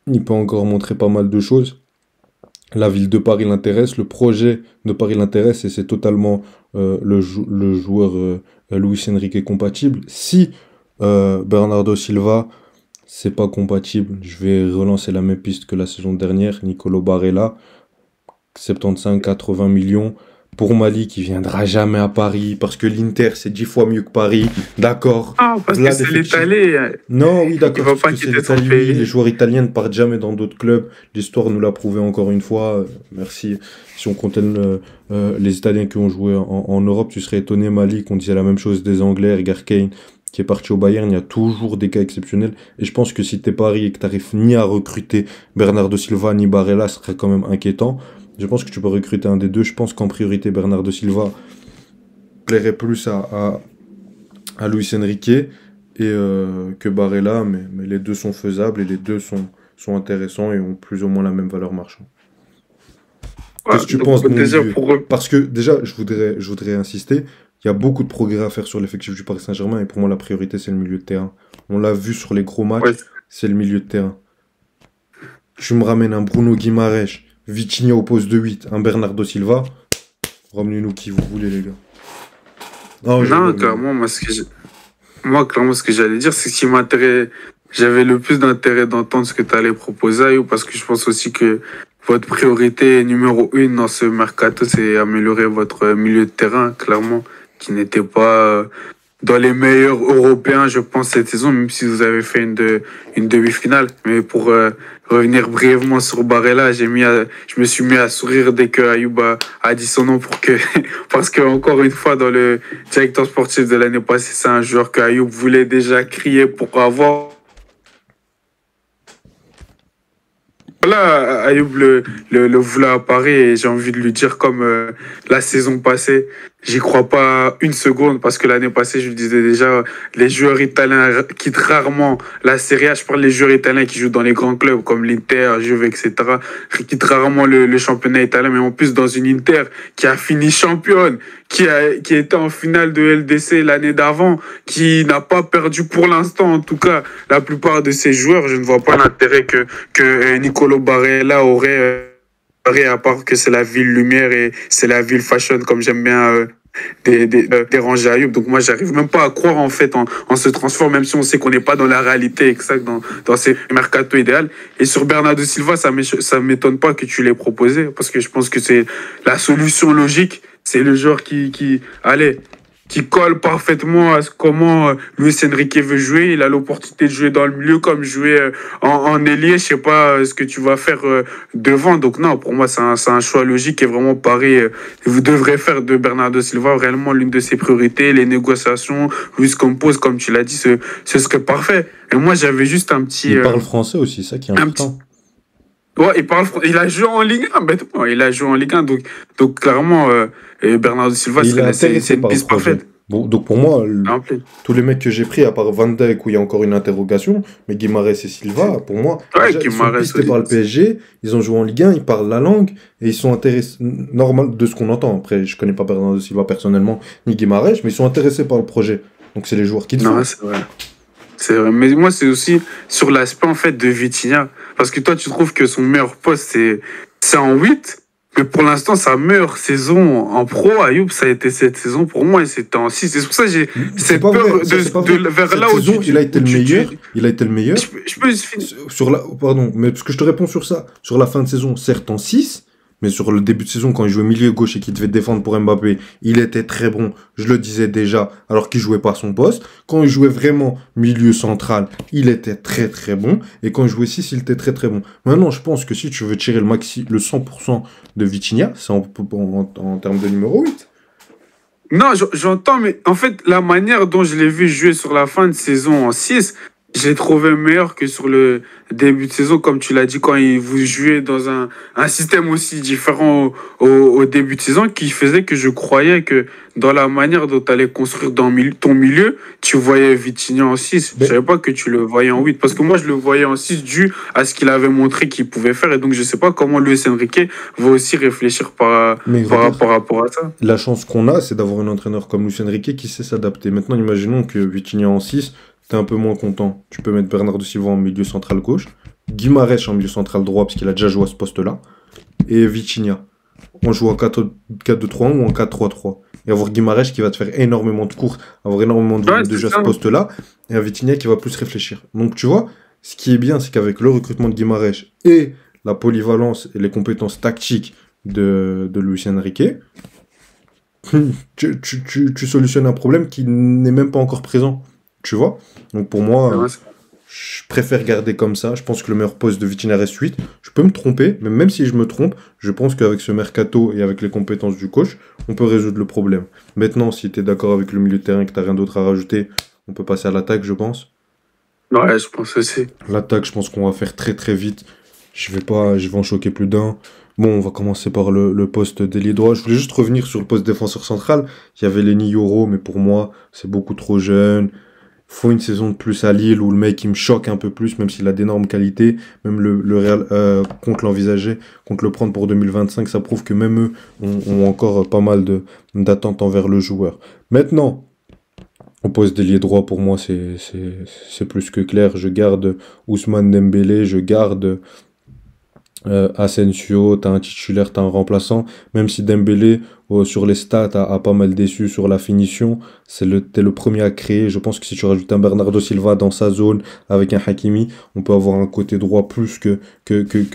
Il peut encore montrer pas mal de choses. La ville de Paris l'intéresse, le projet de Paris l'intéresse et c'est totalement le joueur Luis Enrique compatible. Si Bernardo Silva, c'est pas compatible, je vais relancer la même piste que la saison dernière. Nicolo Barella, 75-80 millions pour Mali qui viendra jamais à Paris parce que l'Inter c'est 10 fois mieux que Paris. D'accord. Ah, parce que Là, c'est l'effectif. l'Italie. Non, oui, Il d'accord, va parce pas que c'est quitter son l'Italie, oui, les pays. joueurs italiens ne partent jamais dans d'autres clubs. L'histoire nous l'a prouvé encore une fois. Merci. Si on comptait les Italiens qui ont joué en Europe, tu serais étonné, Mali, qu'on disait la même chose des Anglais. Regarde Kane, qui est parti au Bayern, il y a toujours des cas exceptionnels. Et je pense que si t'es Paris et que t'arrives ni à recruter Bernardo Silva ni Barella, ce serait quand même inquiétant. Je pense que tu peux recruter un des deux. Je pense qu'en priorité, Bernardo Silva plairait plus à Luis Enrique que Barella, mais les deux sont faisables et les deux sont intéressants et ont plus ou moins la même valeur marchande. Ouais, Qu'est-ce que tu penses donc de mon déjà milieu? pour eux. Parce que déjà, je voudrais insister, il y a beaucoup de progrès à faire sur l'effectif du Paris Saint-Germain et pour moi, la priorité, c'est le milieu de terrain. On l'a vu sur les gros Ouais. matchs, c'est le milieu de terrain. Tu me ramènes un Bruno Guimaraes, Vitinha au poste de 8, un Bernardo Silva, ramenez-nous qui vous voulez, les gars. Non, je Non, rigole, mais... clairement, clairement, ce que j'allais dire, c'est que j'avais le plus d'intérêt d'entendre ce que tu allais proposer, Ayoub, parce que je pense aussi que votre priorité numéro une dans ce mercato, c'est améliorer votre milieu de terrain, clairement, qui n'était pas dans les meilleurs européens, je pense, cette saison, même si vous avez fait une demi-finale. Mais pour revenir brièvement sur Barella, je me suis mis à sourire dès que Ayoub a dit son nom parce que encore une fois, dans le directeur sportif de l'année passée, c'est un joueur que Ayoub voulait déjà crier pour avoir. Voilà, Ayoub le voulait à Paris et j'ai envie de lui dire comme la saison passée, j'y crois pas une seconde parce que l'année passée, je le disais déjà, les joueurs italiens quittent rarement la Serie A. Je parle des joueurs italiens qui jouent dans les grands clubs comme l'Inter, Juve, etc. Quittent rarement le championnat italien, mais en plus dans une Inter qui a fini championne, qui était en finale de LDC l'année d'avant, qui n'a pas perdu pour l'instant, en tout cas, la plupart de ses joueurs. Je ne vois pas l'intérêt que Nicolo Barella aurait, à part que c'est la ville lumière et c'est la ville fashion, comme j'aime bien déranger Ayoub. Donc moi, j'arrive même pas à croire en fait en ce transfert, même si on sait qu'on n'est pas dans la réalité exacte, dans ces mercato idéal. Et sur Bernardo Silva, ça m'étonne pas que tu l'aies proposé, parce que je pense que c'est la solution logique. C'est le joueur qui colle parfaitement à comment Luis Enrique veut jouer. Il a l'opportunité de jouer dans le milieu comme jouer en ailier. Je sais pas ce que tu vas faire devant. Donc non, pour moi, c'est un choix logique et vraiment Paris. Vous devrez faire de Bernardo Silva réellement l'une de ses priorités. Les négociations, Luis Campos, comme tu l'as dit, ce serait parfait. Et moi, j'avais juste un petit... Il parle français aussi, ça qui est important. Ouais, il a joué en Ligue 1, bêtement. Il a joué en Ligue 1, donc clairement, Bernardo Silva, Il est c'est intéressé une par le piste projet. parfaite. Bon, donc pour moi, Rempli. tous les mecs que j'ai pris, à part Van Dijk où il y a encore une interrogation, mais Guimaraes et Silva, pour moi, Ouais, déjà, ils sont Guimaraes pistés aussi. par le PSG, ils ont joué en Ligue 1, ils parlent la langue et ils sont intéressés, normal de ce qu'on entend. Après, je connais pas Bernardo Silva personnellement, ni Guimaraes, mais ils sont intéressés par le projet. Donc c'est les joueurs qui te Non, font. c'est vrai. C'est vrai. Mais moi, c'est aussi sur l'aspect en fait de Vitinha. Parce que toi, tu trouves que son meilleur poste, c'est en 8. Mais pour l'instant, sa meilleure saison en pro, Ayoub, ça a été cette saison pour moi et c'était en 6. C'est pour ça que j'ai cette peur vers cette là où saison, il a été le meilleur. Il a été le meilleur. Je peux finir. Pardon, mais parce que je te réponds sur ça. Sur la fin de saison, certes en 6, mais sur le début de saison, quand il jouait milieu gauche et qu'il devait défendre pour Mbappé, il était très bon, je le disais déjà, alors qu'il jouait pas à son poste. Quand il jouait vraiment milieu central, il était très très bon. Et quand il jouait 6, il était très très bon. Maintenant, je pense que si tu veux tirer le 100% de Vitinha, c'est en termes de numéro 8. Non, j'entends, mais en fait, la manière dont je l'ai vu jouer sur la fin de saison en 6, je l'ai trouvé meilleur que sur le début de saison, comme tu l'as dit, quand vous jouez dans un système aussi différent au début de saison, qui faisait que je croyais que dans la manière dont tu allais construire ton milieu, tu voyais Vitinha en 6. Je ne savais pas que tu le voyais en 8, parce que moi, je le voyais en 6 dû à ce qu'il avait montré qu'il pouvait faire, et donc je ne sais pas comment Luis Enrique va aussi réfléchir par rapport à ça. La chance qu'on a, c'est d'avoir un entraîneur comme Luis Enrique qui sait s'adapter. Maintenant, imaginons que Vitinha en 6, t'es un peu moins content. Tu peux mettre Bernardo Silva en milieu central gauche, Guimarães en milieu central droit, parce qu'il a déjà joué à ce poste-là, et Vitinha. On joue en 4-2-3-1 ou en 4-3-3. Et avoir Guimarães qui va te faire énormément de courses, avoir énormément de jeux à ce poste-là, et un Vitinha qui va plus réfléchir. Donc tu vois, ce qui est bien, c'est qu'avec le recrutement de Guimarães et la polyvalence et les compétences tactiques de Luis Enrique, tu solutionnes un problème qui n'est même pas encore présent. Tu vois? Donc pour moi, je préfère garder comme ça. Je pense que le meilleur poste de Vitinha reste 8. Je peux me tromper, mais même si je me trompe, je pense qu'avec ce mercato et avec les compétences du coach, on peut résoudre le problème. Maintenant, si tu es d'accord avec le milieu de terrain et que tu n'as rien d'autre à rajouter, on peut passer à l'attaque, je pense. Ouais, je pense aussi. L'attaque, je pense qu'on va faire très très vite. Je vais en choquer plus d'un. Bon, on va commencer par le poste d'ailier droit. Je voulais juste revenir sur le poste défenseur central. Il y avait Lenny Yoro, mais pour moi, c'est beaucoup trop jeune. Faut une saison de plus à Lille où le mec il me choque un peu plus, même s'il a d'énormes qualités. Même le Real compte l'envisager, compte le prendre pour 2025. Ça prouve que même eux ont encore pas mal d'attentes envers le joueur. Maintenant, au poste d'ailier droit, pour moi, c'est plus que clair. Je garde Ousmane Dembélé, je garde Asensio, t'as un titulaire, t'as un remplaçant. Même si Dembélé, sur les stats, a pas mal déçu sur la finition, t'es le premier à créer. Je pense que si tu rajoutes un Bernardo Silva dans sa zone avec un Hakimi, on peut avoir un côté droit plus que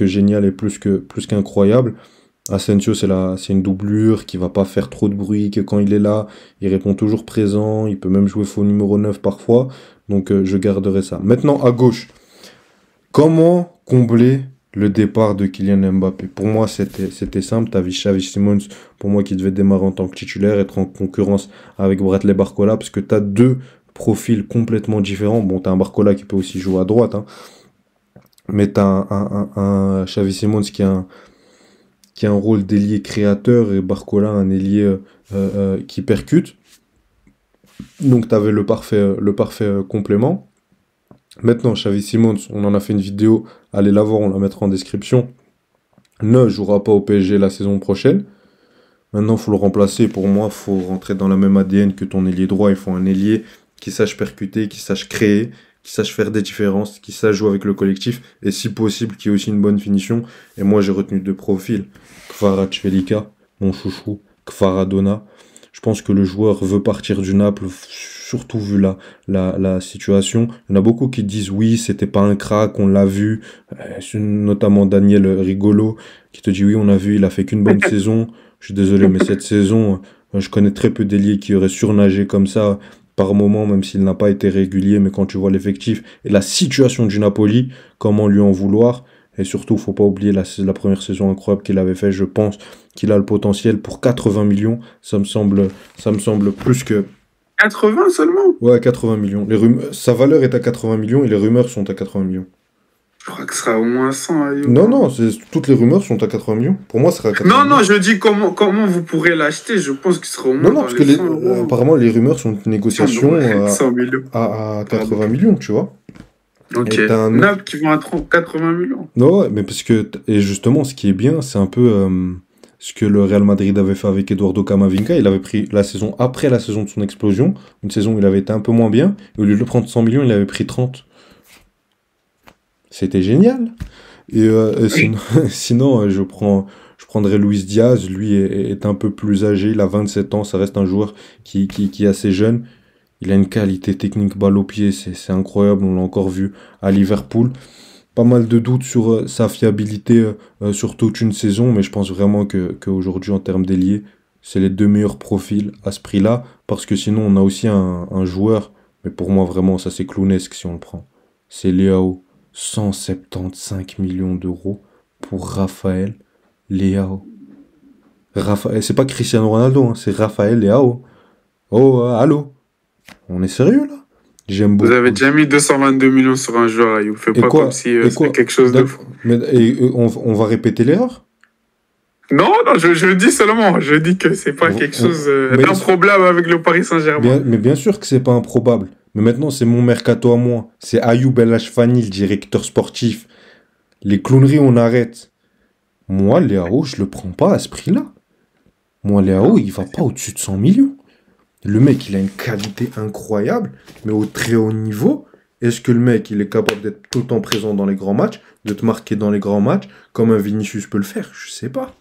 génial et plus qu'incroyable. Asensio, c'est une doublure qui va pas faire trop de bruit, que quand il est là, il répond toujours présent, il peut même jouer faux numéro 9 parfois. Donc je garderai ça. Maintenant, à gauche, comment combler le départ de Kylian Mbappé? Pour moi, c'était simple. T'as vu Xavi Simons, pour moi, qui devait démarrer en tant que titulaire, être en concurrence avec Bradley Barcola, parce que t'as deux profils complètement différents. Bon, t'as un Barcola qui peut aussi jouer à droite, hein, mais t'as un Xavi Simons qui a un rôle d'ailier créateur et Barcola un ailier qui percute. Donc t'avais le parfait complément. Maintenant, Xavi Simons, on en a fait une vidéo, allez la voir, on la mettra en description, ne jouera pas au PSG la saison prochaine. Maintenant, il faut le remplacer. Pour moi, il faut rentrer dans la même ADN que ton ailier droit. Il faut un ailier qui sache percuter, qui sache créer, qui sache faire des différences, qui sache jouer avec le collectif, et si possible, qui ait aussi une bonne finition. Et moi, j'ai retenu deux profils. Kvaratskhelia, mon chouchou, Kvaradona. Je pense que le joueur veut partir du Naples, surtout vu la situation. Il y en a beaucoup qui disent oui, c'était pas un crack, on l'a vu, notamment Daniel Rigolo, qui te dit oui, on a vu, il a fait qu'une bonne saison. Je suis désolé, mais cette saison, je connais très peu d'ailiers qui auraient surnagé comme ça par moment, même s'il n'a pas été régulier, mais quand tu vois l'effectif et la situation du Napoli, comment lui en vouloir? Et surtout, faut pas oublier la première saison incroyable qu'il avait fait. Je pense qu'il a le potentiel pour 80 millions. Ça me semble plus que... 80 seulement? Ouais, 80 millions. Sa valeur est à 80 millions et les rumeurs sont à 80 millions. Je crois que ce sera au moins 100. Non, toutes les rumeurs sont à 80 millions. Pour moi, ce sera à 80 millions. Non, je dis comment vous pourrez l'acheter. Je pense qu'il sera au moins parce que apparemment, les rumeurs sont une négociation à 80 millions, tu vois. Ok, Naples qui vont à 80 millions. Non, mais parce que... Et justement, ce qui est bien, c'est un peu ce que le Real Madrid avait fait avec Eduardo Camavinga. Il avait pris la saison après la saison de son explosion, une saison où il avait été un peu moins bien, et au lieu de prendre 100 millions, il avait pris 30. C'était génial. Et sinon, je prends prendrais Luis Diaz. Lui est un peu plus âgé, il a 27 ans, ça reste un joueur qui est assez jeune. Il a une qualité technique balle au pied, c'est incroyable, on l'a encore vu à Liverpool. Pas mal de doutes sur sa fiabilité sur toute une saison, mais je pense vraiment qu'aujourd'hui, en termes d'ailier, c'est les deux meilleurs profils à ce prix-là, parce que sinon, on a aussi un joueur, mais pour moi, vraiment, ça c'est clownesque si on le prend. C'est Leao, 175 millions d'euros pour Raphaël Leao. C'est pas Cristiano Ronaldo, hein, c'est Raphaël Leao. Oh, allô? On est sérieux là? J'aime Vous beaucoup. avez déjà mis 222 millions sur un joueur, Ayoub. Fais Et pas quoi? comme si Et c'était quoi? quelque chose de fou. On va répéter l'erreur? Non, je dis seulement. Je dis que c'est pas quelque chose mais- d'improbable avec le Paris Saint-Germain. Mais bien sûr que c'est pas improbable. Mais maintenant, c'est mon mercato à moi. C'est Ayoub El Hachfani, le directeur sportif. Les clowneries, on arrête. Moi, Léao, je le prends pas à ce prix-là. Moi, Léao, il va pas au-dessus de 100 millions. Le mec, il a une qualité incroyable, mais au très haut niveau. Est-ce que le mec, il est capable d'être tout le temps présent dans les grands matchs, de te marquer dans les grands matchs, comme un Vinicius peut le faire? Je sais pas.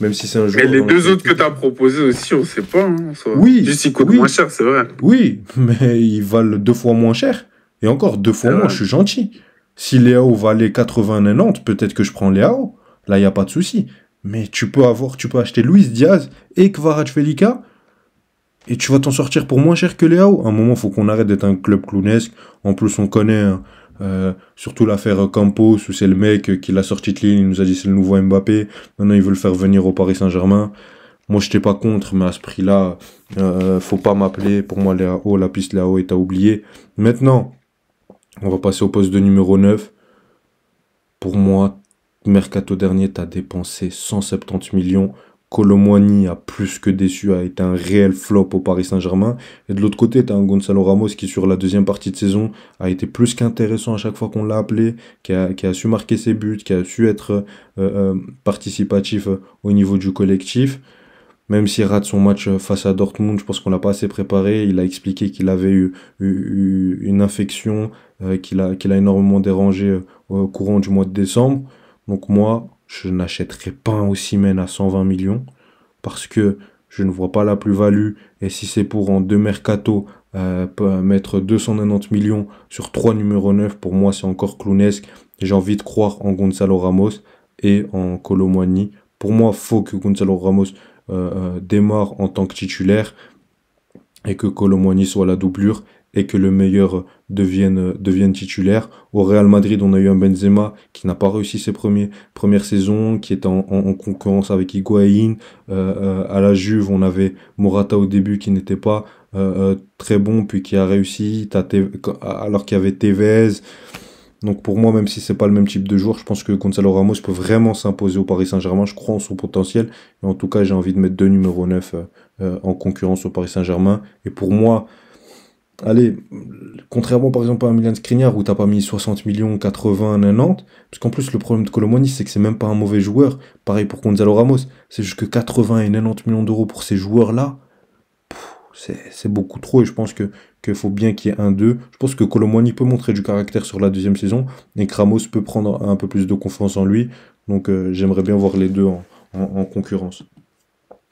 Même si c'est un joueur... Et les dans deux la- autres que tu as proposés aussi, on sait pas. Hein, ça. Oui, Juste, ils coûtent oui. moins cher, c'est vrai. Oui, mais ils valent 2 fois moins cher. Et encore 2 fois C'est moins, vrai. je suis gentil. Si Léao valait 80-90, peut-être que je prends Léao. Là, il n'y a pas de souci. Mais tu peux acheter Luis Diaz et Kvaratskhelia et tu vas t'en sortir pour moins cher que Léao. À un moment, il faut qu'on arrête d'être un club clownesque. En plus, on connaît surtout l'affaire Campos, où c'est le mec qui l'a sorti de Lille, il nous a dit c'est le nouveau Mbappé. Maintenant, il veut le faire venir au Paris Saint-Germain. Moi, je n'étais pas contre, mais à ce prix-là, faut pas m'appeler. Pour moi, Léao, la piste Léao est à oublier. Maintenant, on va passer au poste de numéro 9. Pour moi, mercato dernier, tu as dépensé 170 millions. Kolo Muani a plus que déçu, a été un réel flop au Paris Saint-Germain. Et de l'autre côté, tu as un Gonzalo Ramos qui, sur la deuxième partie de saison, a été plus qu'intéressant à chaque fois qu'on l'a appelé, qui a su marquer ses buts, qui a su être participatif au niveau du collectif. Même s'il rate son match face à Dortmund, je pense qu'on l'a pas assez préparé. Il a expliqué qu'il avait eu une infection qui l'a énormément dérangé au courant du mois de décembre. Donc moi, je n'achèterai pas un Osimhen à 120 millions parce que je ne vois pas la plus-value. Et si c'est pour en 2 mercato mettre 290 millions sur 3 numéros 9, pour moi c'est encore clownesque. J'ai envie de croire en Gonzalo Ramos et en Kolo Muani. Pour moi, il faut que Gonzalo Ramos démarre en tant que titulaire et que Kolo Muani soit la doublure et que le meilleur devienne titulaire. Au Real Madrid, on a eu un Benzema qui n'a pas réussi ses premières saisons, qui est en concurrence avec Higuaín. À la Juve, on avait Morata au début qui n'était pas très bon, puis qui a réussi, alors qu'il y avait Tevez. Donc pour moi, même si c'est pas le même type de joueur, je pense que Gonzalo Ramos peut vraiment s'imposer au Paris Saint-Germain. Je crois en son potentiel. Et en tout cas, j'ai envie de mettre 2 numéros 9 en concurrence au Paris Saint-Germain. Et pour moi, allez, contrairement par exemple à un Milan Skriniar où t'as pas mis 60 millions, 80, 90, parce qu'en plus le problème de Kolo Muani, c'est que c'est même pas un mauvais joueur. Pareil pour Gonzalo Ramos. C'est juste que 80 et 90 millions d'euros pour ces joueurs-là, c'est beaucoup trop et je pense qu'il faut bien qu'il y ait un d'eux. Je pense que Kolo Muani peut montrer du caractère sur la deuxième saison et que Ramos peut prendre un peu plus de confiance en lui. Donc j'aimerais bien voir les deux en concurrence.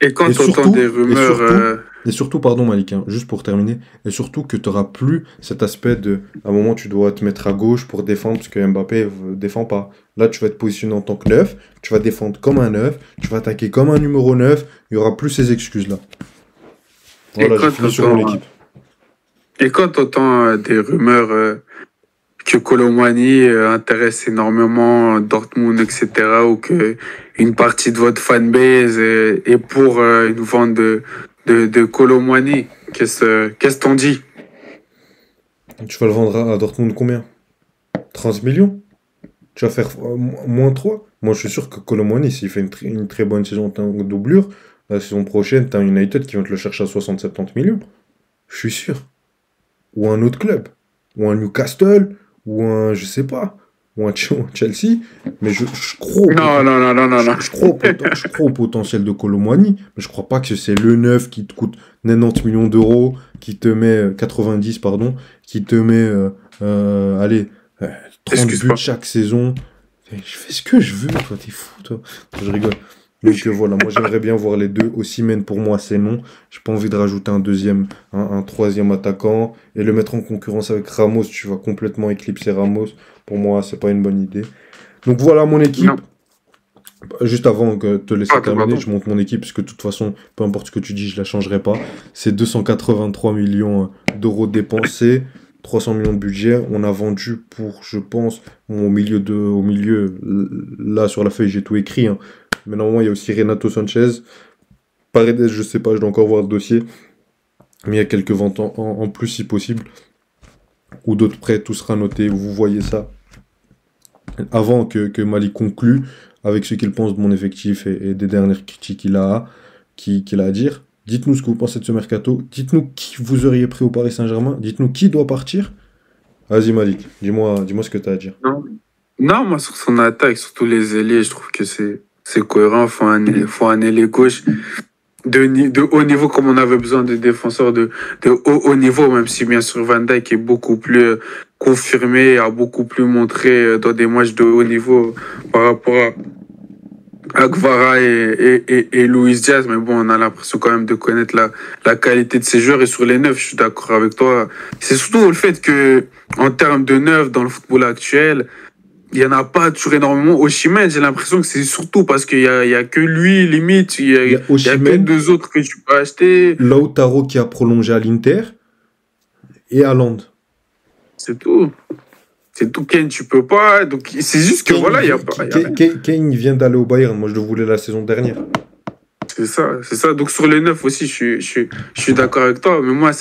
Et quand Et tu entends surtout- des rumeurs... Et surtout, pardon Malik, hein, juste pour terminer, et surtout que tu n'auras plus cet aspect de, à un moment tu dois te mettre à gauche pour défendre parce que Mbappé ne défend pas. Là tu vas te positionner en tant que 9, tu vas défendre comme un 9, tu vas attaquer comme un numéro 9, il n'y aura plus ces excuses-là. Voilà, j'ai fini sur mon équipe. Et quand tu entends des rumeurs que Kolo Muani intéresse énormément Dortmund, etc., ou que une partie de votre fanbase est pour une vente de Kolo Muani, qu'est-ce t'en dis? Tu vas le vendre à Dortmund combien? 30 millions? Tu vas faire moins 3? Moi je suis sûr que Kolo Muani, s'il fait une très bonne saison en tant que doublure, la saison prochaine, tu as United qui vont te le chercher à 60-70 millions. Je suis sûr. Ou un autre club. Ou un Newcastle. Ou un, je sais pas. Ou un Chelsea. Mais je crois Non. je crois au potentiel de Kolo Muani. Mais je crois pas que c'est le 9 qui te coûte 90 millions d'euros. Qui te met 90, pardon. Qui te met, 30 Excuse buts pas. chaque saison. Je fais ce que je veux, toi. T'es fou, toi. Je rigole. Donc voilà, moi j'aimerais bien voir les deux. Osimhen, pour moi, c'est non. J'ai pas envie de rajouter un deuxième, un troisième attaquant et le mettre en concurrence avec Ramos. Tu vas complètement éclipser Ramos. Pour moi, c'est pas une bonne idée. Donc voilà mon équipe. Non, Juste avant que te laisser pardon, terminer, pardon. je montre mon équipe, puisque de toute façon, peu importe ce que tu dis, je la changerai pas. C'est 283 millions d'euros dépensés, 300 millions de budget. On a vendu pour, je pense, au milieu, là sur la feuille, j'ai tout écrit, hein. Mais normalement, il y a aussi Renato Sanchez. Paredes, je sais pas, je dois encore voir le dossier. Mais il y a quelques ventes en plus si possible. Ou d'autres prêts, tout sera noté. Vous voyez ça avant que Mali conclue avec ce qu'il pense de mon effectif et des dernières critiques qu'il a à dire. Dites-nous ce que vous pensez de ce mercato. Dites-nous qui vous auriez pris au Paris Saint-Germain. Dites-nous qui doit partir. Vas-y Malik, dis-moi ce que tu as à dire. Non. Non, moi, sur son attaque, surtout les ailiers, je trouve que c'est cohérent. Faut un ailier gauche de haut niveau, comme on avait besoin de défenseurs de haut niveau, même si bien sûr Van Dijk est beaucoup plus confirmé, a beaucoup plus montré dans des matchs de haut niveau par rapport à Kvara et Luis Diaz. Mais bon, on a l'impression quand même de connaître la qualité de ces joueurs. Et sur les neufs, je suis d'accord avec toi. C'est surtout le fait que, en termes de neufs dans le football actuel, il n'y en a pas toujours énormément. Osimhen, j'ai l'impression que c'est surtout parce qu'il y a que lui, limite. Il Il y a y a que Osimhen, deux autres que tu peux acheter. Lautaro qui a prolongé à l'Inter et Haaland. C'est tout. C'est tout, Kane, tu peux pas. Donc, c'est juste que voilà, il y a pas. Kane vient d'aller au Bayern. Moi, je le voulais la saison dernière. C'est ça, c'est ça. Donc, sur les neufs aussi, je suis d'accord avec toi. Mais moi,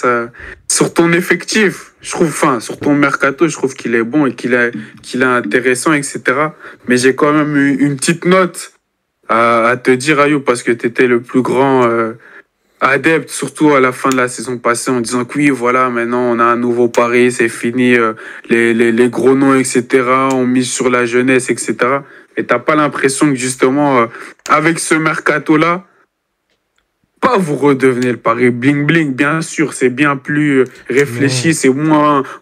sur ton effectif, je trouve, enfin, sur ton mercato, je trouve qu'il est bon et qu'il est intéressant, etc. Mais j'ai quand même une petite note à te dire, Ayoub, parce que tu étais le plus grand adepte, surtout à la fin de la saison passée, en disant que oui, voilà, maintenant on a un nouveau pari, c'est fini, les gros noms, etc. On mise sur la jeunesse, etc. Et t'as pas l'impression que justement, avec ce mercato-là, pas vous redevenez le pari bling bling, bien sûr, c'est bien plus réfléchi, Non. c'est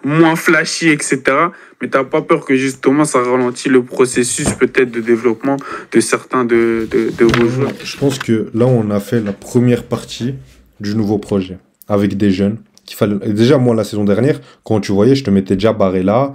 moins flashy, etc. Mais t'as pas peur que justement ça ralentit le processus peut-être de développement de certains de vos joueurs. Je pense que là, on a fait la première partie du nouveau projet avec des jeunes. Et déjà, moi, la saison dernière, quand tu voyais, je te mettais déjà Barella,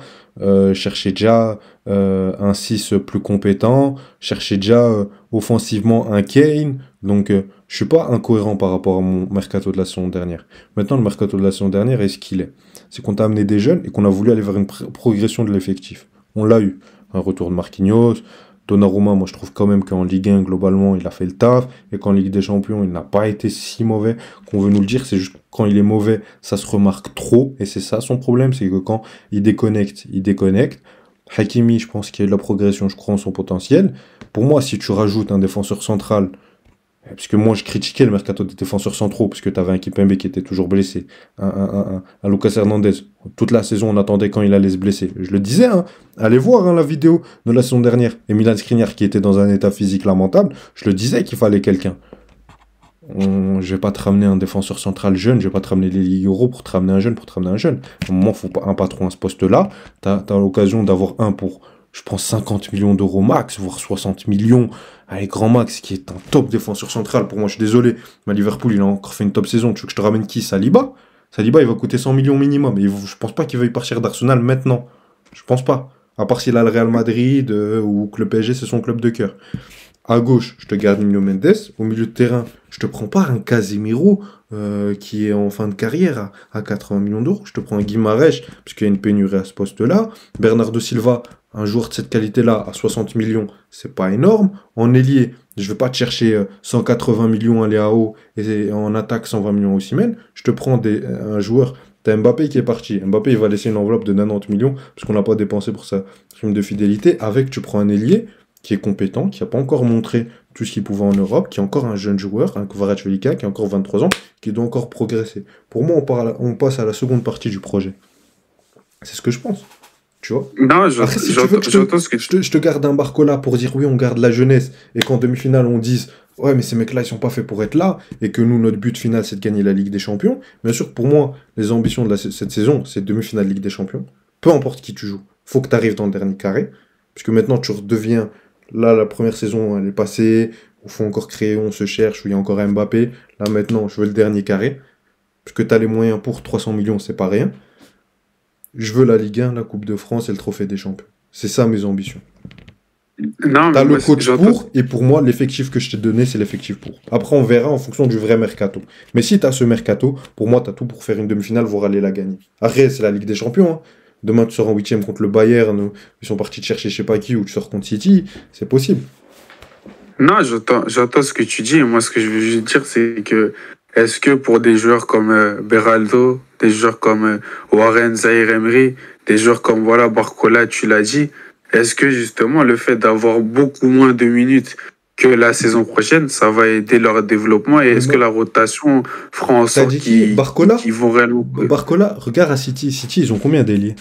cherchais déjà un 6 plus compétent, cherchais déjà offensivement un Kane. Donc, je suis pas incohérent par rapport à mon mercato de la saison dernière. Maintenant, le mercato de la saison dernière est ce qu'il est. C'est qu'on t'a amené des jeunes et qu'on a voulu aller vers une progression de l'effectif. On l'a eu. Un retour de Marquinhos. Donnarumma, moi je trouve quand même qu'en Ligue 1, globalement, il a fait le taf, et qu'en Ligue des Champions, il n'a pas été si mauvais qu'on veut nous le dire. C'est juste que quand il est mauvais, ça se remarque trop, et c'est ça son problème, c'est que quand il déconnecte, il déconnecte. Hakimi, je pense qu'il y a eu de la progression, je crois en son potentiel. Pour moi, si tu rajoutes un défenseur central, parce que moi je critiquais le mercato des défenseurs centraux, parce que tu avais un Kimpembe qui était toujours blessé, un Lucas Hernandez. Toute la saison, on attendait quand il allait se blesser. Je le disais, hein, allez voir la vidéo de la saison dernière. Et Milan Skriniar qui était dans un état physique lamentable, je le disais qu'il fallait quelqu'un. Je vais pas te ramener un défenseur central jeune, je vais pas te ramener les Ligues Euro pour te ramener un jeune, pour te ramener un jeune. À un moment, il faut pas un patron à ce poste-là. Tu as l'occasion d'avoir un pour, je pense, 50 millions d'euros max, voire 60 millions, avec grand max, qui est un top défenseur central. Pour moi, je suis désolé, mais Liverpool, il a encore fait une top saison. Tu veux que je te ramène qui? Saliba? Saliba, il va coûter 100 millions minimum. Et je pense pas qu'il veuille partir d'Arsenal maintenant. Je pense pas. À part s'il a le Real Madrid ou que le PSG, c'est son club de cœur. À gauche, je te garde Nuno Mendes. Au milieu de terrain, je te prends pas un Casemiro qui est en fin de carrière à 80 millions d'euros. Je te prends un Guimarães, puisqu'il y a une pénurie à ce poste-là. Bernardo Silva, un joueur de cette qualité-là, à 60 millions, c'est pas énorme. En ailier, je vais pas te chercher 180 millions à Léao et en attaque 120 millions aussi Osimhen. Je te prends un joueur. T'as Mbappé qui est parti. Mbappé, il va laisser une enveloppe de 90 millions parce qu'on l'a pas dépensé pour sa prime de fidélité. Avec, tu prends un ailier qui est compétent, qui n'a pas encore montré tout ce qu'il pouvait en Europe, qui est encore un jeune joueur, un Kvaratskhelia qui a encore 23 ans, qui doit encore progresser. Pour moi, on passe à la seconde partie du projet. C'est ce que je pense. Tu vois? Non, Après, si tu veux que j'entends ce que tu... je te garde un Barcola pour dire oui, on garde la jeunesse, et qu'en demi-finale, on dise ouais, mais ces mecs-là, ils sont pas faits pour être là, et que nous, notre but final, c'est de gagner la Ligue des Champions. Bien sûr, pour moi, les ambitions de cette saison, c'est demi-finale Ligue des Champions. Peu importe qui tu joues, faut que tu arrives dans le dernier carré, puisque maintenant, tu redeviens. Là, la première saison, elle est passée. il faut encore créer, on se cherche, où il y a encore Mbappé. Là maintenant, je veux le dernier carré. Parce que tu as les moyens pour 300 millions, c'est pas rien. Je veux la Ligue 1, la Coupe de France et le Trophée des Champions. C'est ça mes ambitions. Non, T'as mais le moi, coach j'entends. pour, et pour moi, l'effectif que je t'ai donné, c'est l'effectif pour. Après, on verra en fonction du vrai mercato. Mais si t'as ce mercato, pour moi, t'as tout pour faire une demi-finale, voire aller la gagner. Après, c'est la Ligue des Champions. Hein. Demain, tu sors en huitième contre le Bayern, ou ils sont partis te chercher je sais pas qui, ou tu sors contre City, c'est possible. Non, j'entends ce que tu dis. Et moi, ce que je veux juste dire, c'est que est-ce que pour des joueurs comme Beraldo, des joueurs comme Warren Zaïre-Emery, des joueurs comme voilà Barcola, tu l'as dit, est-ce que justement le fait d'avoir beaucoup moins de minutes que la saison prochaine, ça va aider leur développement et est-ce que la rotation fera en T'as sorte dit qui Barcola qu'ils vont réellement... Barcola, regarde à City. City, ils ont combien d'ailiers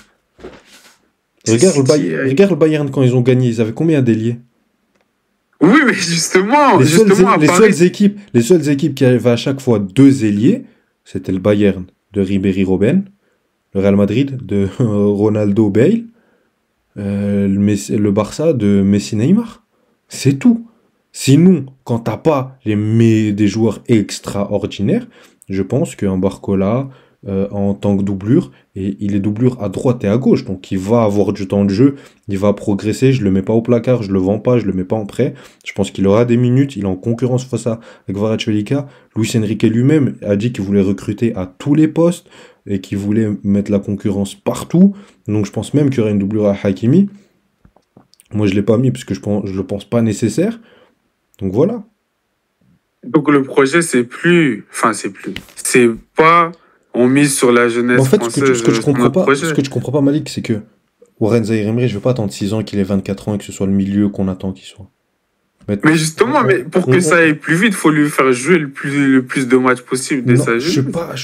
Regarde City, regarde le Bayern quand ils ont gagné, ils avaient combien d'ailiers Oui, mais justement, les justement, à Paris, les seules équipes qui avaient à chaque fois deux ailiers, c'était le Bayern de Ribéry Robben, le Real Madrid de Ronaldo Bale, le Barça de Messi Neymar. C'est tout. Sinon, quand t'as pas des joueurs extraordinaires, je pense qu'un Barcola, en tant que doublure, et il est doublure à droite et à gauche, donc il va avoir du temps de jeu, il va progresser, je le mets pas au placard, je le vends pas, je le mets pas en prêt, je pense qu'il aura des minutes, il est en concurrence face à Kvaratskhelia. Luis Enrique lui-même a dit qu'il voulait recruter à tous les postes, et qu'il voulait mettre la concurrence partout, donc je pense même qu'il y aura une doublure à Hakimi. Moi je l'ai pas mis parce que je le pense pas nécessaire, donc voilà. donc le projet, c'est pas, on mise sur la jeunesse En fait, ce que je française sur comprends notre pas, projet. ce que je comprends pas, Malik, c'est que Warren Zaïre-Emery, je veux pas attendre 6 ans qu'il ait 24 ans et que ce soit le milieu qu'on attend qu'il soit. Maintenant, Mais justement, mais pour que ça aille plus vite, faut lui faire jouer le plus de matchs possible dès non, sa je sais jeunesse. pas,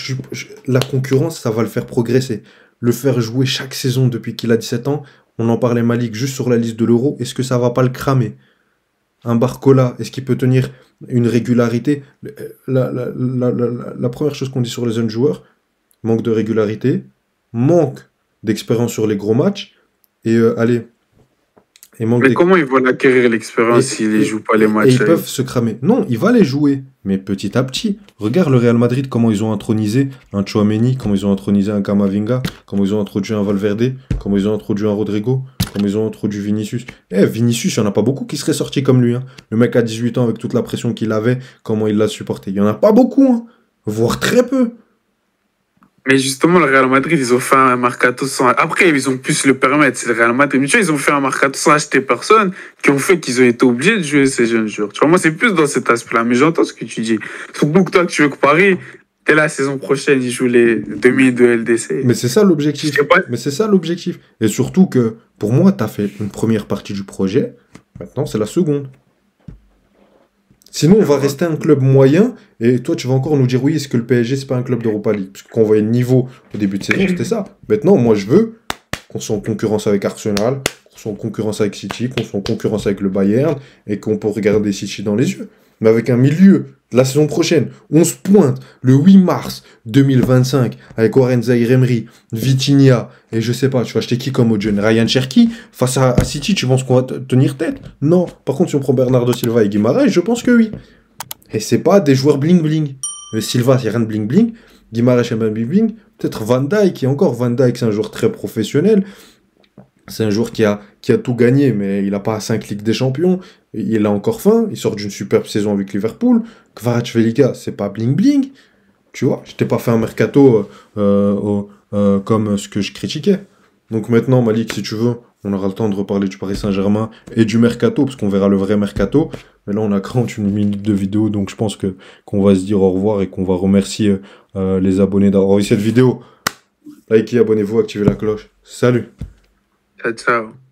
la concurrence, ça va le faire progresser. Le faire jouer chaque saison depuis qu'il a 17 ans, on en parlait Malik juste sur la liste de l'Euro, est-ce que ça va pas le cramer? Un Barcola, est-ce qu'il peut tenir une régularité? La première chose qu'on dit sur les jeunes joueurs, manque de régularité, manque d'expérience sur les gros matchs, et manque Mais comment ils vont acquérir l'expérience s'ils ne jouent pas les et matchs ils peuvent se cramer. Non, il va les jouer, mais petit à petit. Regarde le Real Madrid, comment ils ont intronisé un Tchouaméni, comment ils ont intronisé un Camavinga, comment ils ont introduit un Valverde, comment ils ont introduit un Rodrigo, comment ils ont introduit Vinicius. Vinicius, il n'y en a pas beaucoup qui seraient sortis comme lui. Hein. Le mec à 18 ans, avec toute la pression qu'il avait, comment il l'a supporté. Il n'y en a pas beaucoup, hein. Voire très peu. Mais justement, le Real Madrid, ils ont fait un mercato sans... Après, ils ont pu se le permettre, c'est le Real Madrid. Mais tu vois, ils ont fait un mercato sans acheter personne, qui ont fait qu'ils ont été obligés de jouer ces jeunes joueurs. Tu vois, moi, c'est plus dans cet aspect-là. Mais j'entends ce que tu dis. Surtout que toi, tu veux que Paris, dès la saison prochaine, ils jouent les demi de LDC. Mais c'est ça l'objectif. Je sais pas. Mais c'est ça l'objectif. Et surtout que, pour moi, tu as fait une première partie du projet. Maintenant, c'est la seconde. Sinon, on va rester un club moyen, et toi, tu vas encore nous dire, oui, est-ce que le PSG, c'est pas un club d'Europa League? Parce qu'on voyait le niveau au début de saison, c'était ça. Maintenant, moi, je veux qu'on soit en concurrence avec Arsenal, qu'on soit en concurrence avec City, qu'on soit en concurrence avec le Bayern, et qu'on peut regarder City dans les yeux. Mais avec un milieu de la saison prochaine, on se pointe le 8 mars 2025 avec Warren Zaïre-Emery, Vitinha, et je sais pas, tu vas acheter qui comme autre jeune? Ryan Cherki, face à City, tu penses qu'on va tenir tête? Non. Par contre, si on prend Bernardo Silva et Guimaraes, je pense que oui. Et c'est pas des joueurs bling-bling. Silva, il n'y a rien de bling-bling. Guimaraes, il y a pas de bling-bling. Peut-être Van Dijk, et encore Van Dijk, c'est un joueur très professionnel. C'est un joueur qui a tout gagné, mais il n'a pas 5 Ligues des Champions. Il a encore faim. Il sort d'une superbe saison avec Liverpool. Kvaratskhelia, c'est pas bling-bling. Tu vois, je t'ai pas fait un mercato comme ce que je critiquais. Donc maintenant, Malik, si tu veux, on aura le temps de reparler du Paris Saint-Germain et du mercato, parce qu'on verra le vrai mercato. Mais là, on a 41 minutes de vidéo, donc je pense qu'on va se dire au revoir et qu'on va remercier les abonnés d'avoir vu cette vidéo. Likez, abonnez-vous, activez la cloche. Salut! Ciao, ciao.